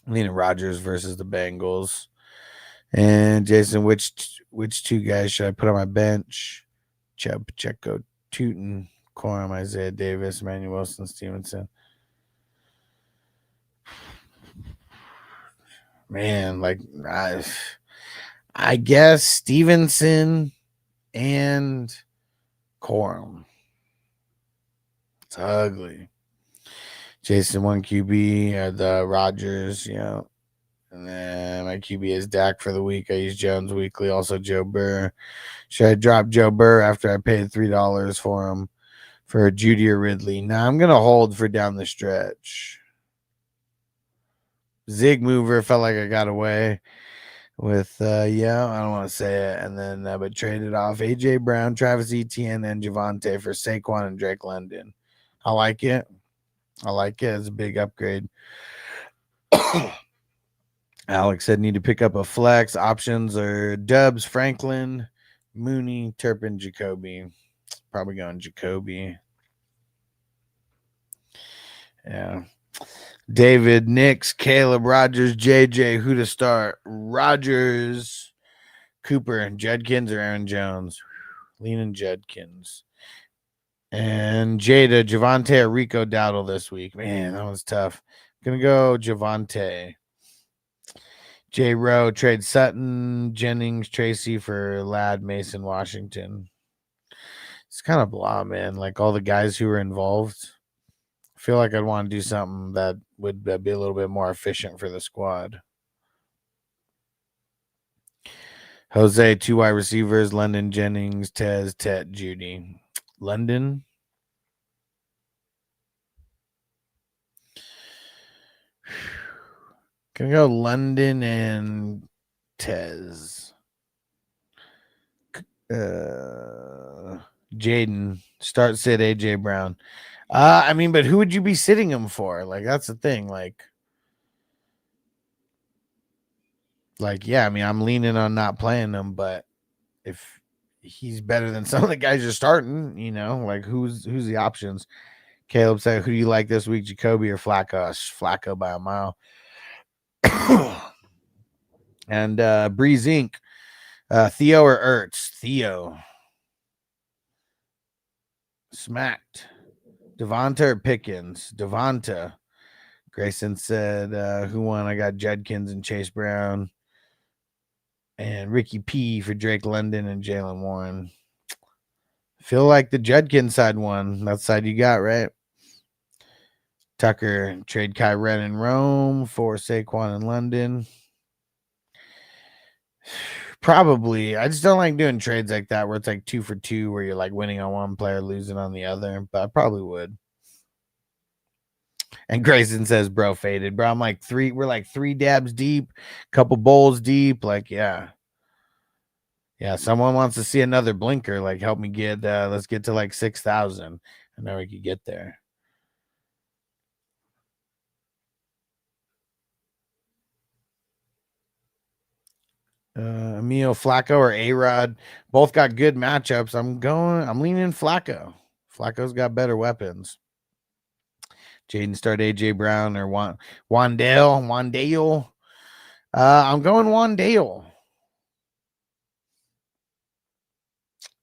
Leaning Rogers versus the Bengals. And Jason, which 2 guys should I put on my bench? Chubb, Pacheco, Tootin, Corum, Isaiah Davis, Emmanuel Wilson, Stevenson. Man, like I guess Stevenson and Corum. It's ugly. Jason 1 QB, the Rodgers, and then my QB is Dak for the week. I use Jones weekly, also Joe Burr. Should I drop Joe Burr after I paid $3 for him for Judy or Ridley? Now I'm gonna hold for down the stretch. Zig mover felt like I got away with I don't want to say it, and then but traded off AJ Brown, Travis Etienne, and Javonte for Saquon and Drake London. I like it. It's a big upgrade. Alex said need to pick up a flex. Options are Dubs, Franklin, Mooney, Turpin, Jacoby. Probably going Jacoby. Yeah. David, Nix, Caleb, Rogers, JJ. Who to start? Rogers, Cooper, Judkins, or Aaron Jones? Leaning Judkins. And Jada, Javonte, or Rico Dowdle this week. Man, that was tough. Gonna go Javonte. J. Rowe, trade Sutton, Jennings, Tracy for Ladd, Mason, Washington. It's kind of blah, man. Like all the guys who were involved. I feel like I'd want to do something that would be a little bit more efficient for the squad. Jose, 2 wide receivers, London, Jennings, Tez, Tet, Judy. London. Gonna go London and Tez. Jaden, start sit AJ Brown. I mean, but who would you be sitting him for? Like, that's the thing. Like, yeah, I mean, I'm leaning on not playing him, but if he's better than some of the guys you're starting, like who's the options? Caleb said, who do you like this week, Jacoby or Flacco? Flacco by a mile. And Breeze Inc. Theo or Ertz? Theo. Smacked. Devonta or Pickens? Devonta. Grayson said, who won? I got Judkins and Chase Brown. And Ricky P for Drake London and Jalen Warren. Feel like the Judkins side won. That side you got, right? Tucker, trade Kyren and Rome for Saquon and London. Probably. I just don't like doing trades like that where it's like 2 for 2 where you're like winning on one player, losing on the other. But I probably would. And Grayson says, bro, faded. Bro, we're like 3 dabs deep, couple bowls deep. Like, yeah. Yeah, someone wants to see another blinker. Like, help me get, let's get to like 6,000. And then we could get there. Emilio Flacco or A-Rod, both got good matchups. I'm leaning Flacco. Flacco's got better weapons. Jaden start AJ Brown or Wandale. I'm going Wandale.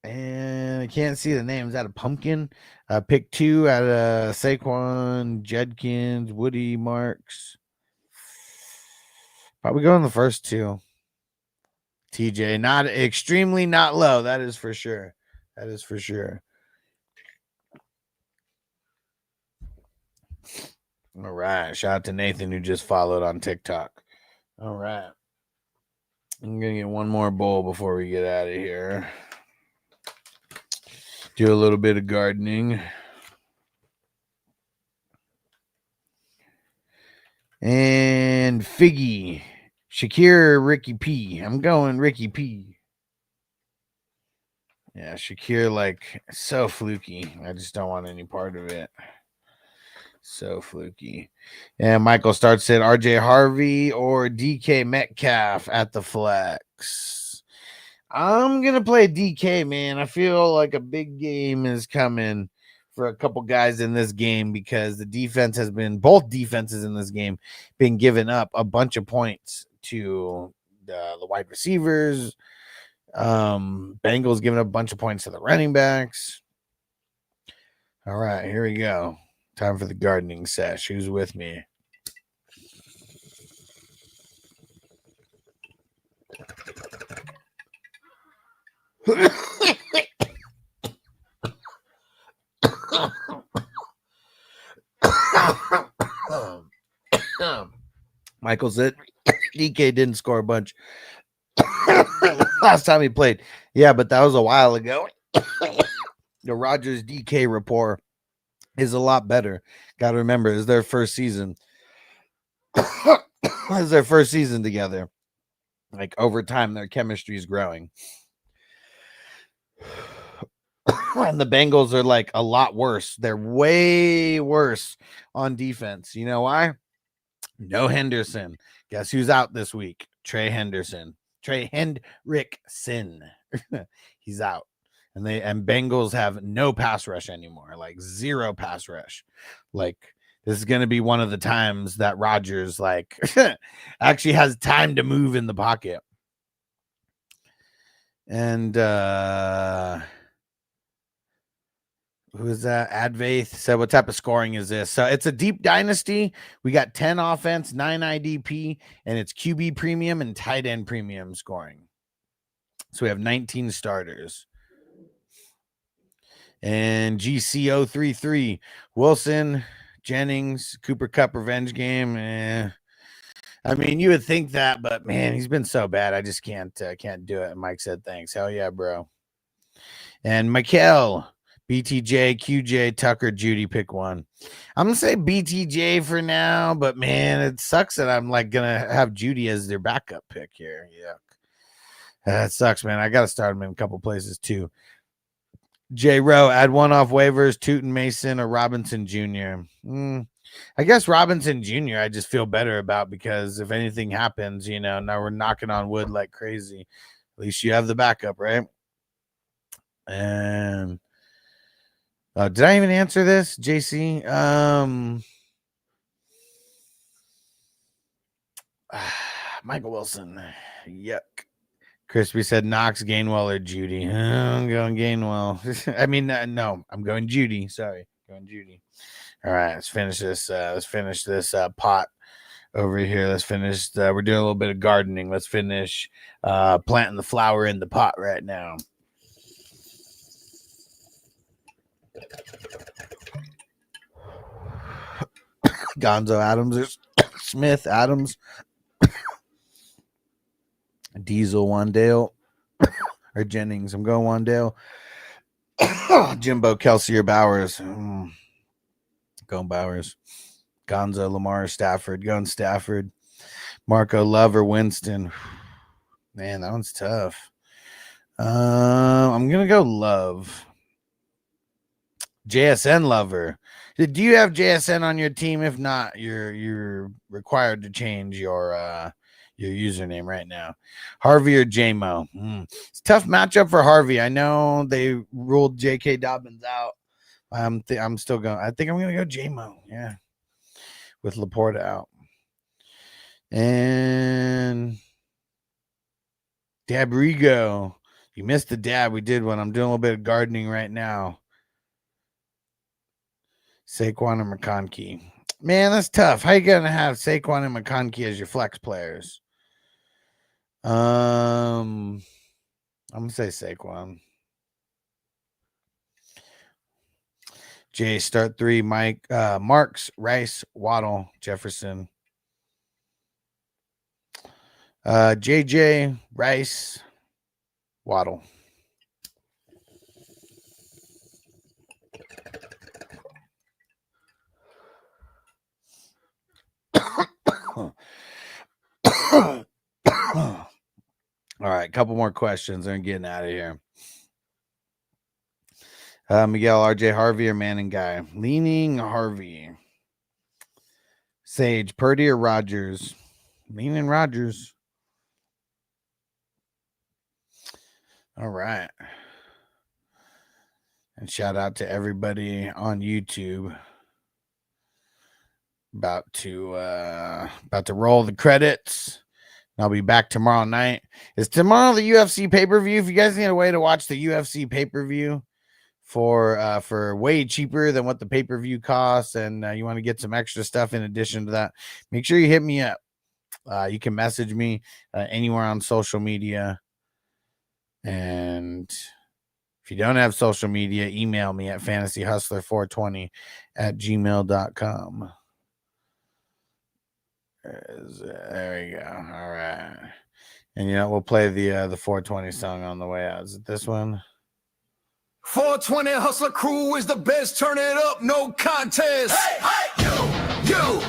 And I can't see the names. Out of Pumpkin. Pick 2 out of Saquon, Judkins, Woody, Marks. Probably going the first 2. TJ, not extremely not low. That is for sure. That is for sure. All right. Shout out to Nathan who just followed on TikTok. All right. I'm going to get one more bowl before we get out of here. Do a little bit of gardening. And Figgy. Shakir, Ricky P. I'm going Ricky P. Yeah, Shakir, like, so fluky. I just don't want any part of it. So fluky. And Michael starts said RJ Harvey or DK Metcalf at the flex. I'm going to play DK, man. I feel like a big game is coming for a couple guys in this game because the defense has been, both defenses in this game, been giving up a bunch of points to the wide receivers. Bengals giving up a bunch of points to the running backs. All right, here we go. Time for the gardening sesh. Who's with me? Michael said DK didn't score a bunch last time he played. Yeah, but that was a while ago. The Rodgers DK rapport is a lot better. Got to remember, it's their first season. It's their first season together. Like, over time, their chemistry is growing. And the Bengals are like a lot worse. They're way worse on defense. You know why? No Henderson. Guess who's out this week? Trey Hendrickson. He's out. And Bengals have no pass rush anymore. Like, zero pass rush. Like, this is going to be one of the times that Rodgers like actually has time to move in the pocket. And who is that? Advaith said, what type of scoring is this? So it's a deep dynasty. We got 10 offense, 9 IDP, and it's QB premium and tight end premium scoring. So we have 19 starters. And GC033, Wilson, Jennings, Cooper Kupp revenge game. I mean, you would think that, but man, he's been so bad. I just can't do it. And Mike said, thanks. Hell yeah, bro. And Mikel, BTJ, QJ, Tucker, Judy, pick one. I'm going to say BTJ for now, but man, it sucks that I'm like going to have Judy as their backup pick here. Yuck. That sucks, man. I got to start him in a couple places too. J. Rowe, add one off waivers, Tootin Mason or Robinson Jr. I guess Robinson Jr. I just feel better about because if anything happens, you know, now we're knocking on wood like crazy. At least you have the backup, right? And did I even answer this, JC? Michael Wilson. Yuck. Crispy said Knox, Gainwell, or Judy. I'm going Gainwell. I mean, no, I'm going Judy. Sorry, going Judy. All right, let's finish this. Pot over here. Let's finish. We're doing a little bit of gardening. Let's finish planting the flower in the pot right now. Gonzo Adams or Smith Adams. Diesel Wandale or Jennings. I'm going Wandale. Jimbo, Kelsey, or Bowers. Going Bowers. Gonzo, Lamar, Stafford. Going Stafford. Marco, Love, or Winston. Man, that one's tough. I'm going to go Love. JSN Lover. Do you have JSN on your team? If not, you're required to change your username right now. Harvey or JMO? It's a tough matchup for Harvey. I know they ruled J.K. Dobbins out. I'm still going. I think I'm going to go JMO. Yeah, with Laporta out. And Dabrigo. You missed the dab. We did one. I'm doing a little bit of gardening right now. Saquon and McConkey. Man, that's tough. How you going to have Saquon and McConkey as your flex players? I'm going to say Saquon. Jay, start 3. Mike, Marks, Rice, Waddle, Jefferson. JJ, Rice, Waddle. All right, a couple more questions. I'm getting out of here. Miguel, RJ, Harvey, or Manning guy? Leaning Harvey. Sage, Purdy, or Rodgers? Leaning Rodgers. All right. And shout out to everybody on YouTube. About to roll the credits. I'll be back tomorrow night. Is tomorrow the UFC pay-per-view? If you guys need a way to watch the UFC pay-per-view for way cheaper than what the pay-per-view costs, and you want to get some extra stuff in addition to that, make sure you hit me up. You can message me anywhere on social media. And if you don't have social media, email me at fantasyhustler420@gmail.com. There you go. All right. And you know, we'll play the 420 song on the way out. Is it this one? 420 Hustler Crew is the best. Turn it up, no contest. Hey, you.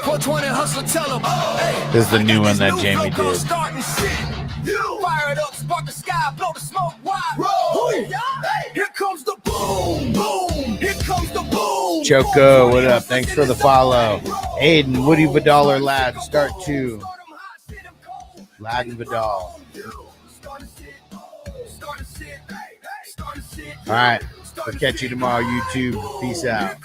420 Hustler, tell them. Hey, this is the new one that Jamie did. Fire it up, spark the sky, blow the smoke wide. Roll. Here comes the boom, boom. Here comes the boom. Choco, what up? Thanks for the follow. Aiden, Woody Vidal or Lad, start 2. Lad and Vidal. All right. We'll catch you tomorrow, YouTube. Peace out.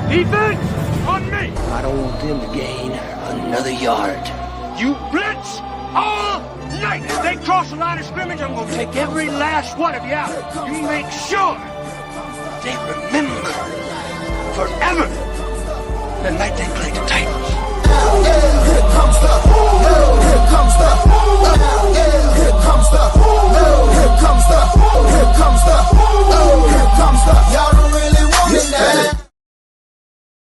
Defense on me. I don't want them to gain another yard. You blitz all night. If they cross the line of scrimmage, I'm going to take every last one of you out. You make sure they remember forever the night they played the Titans.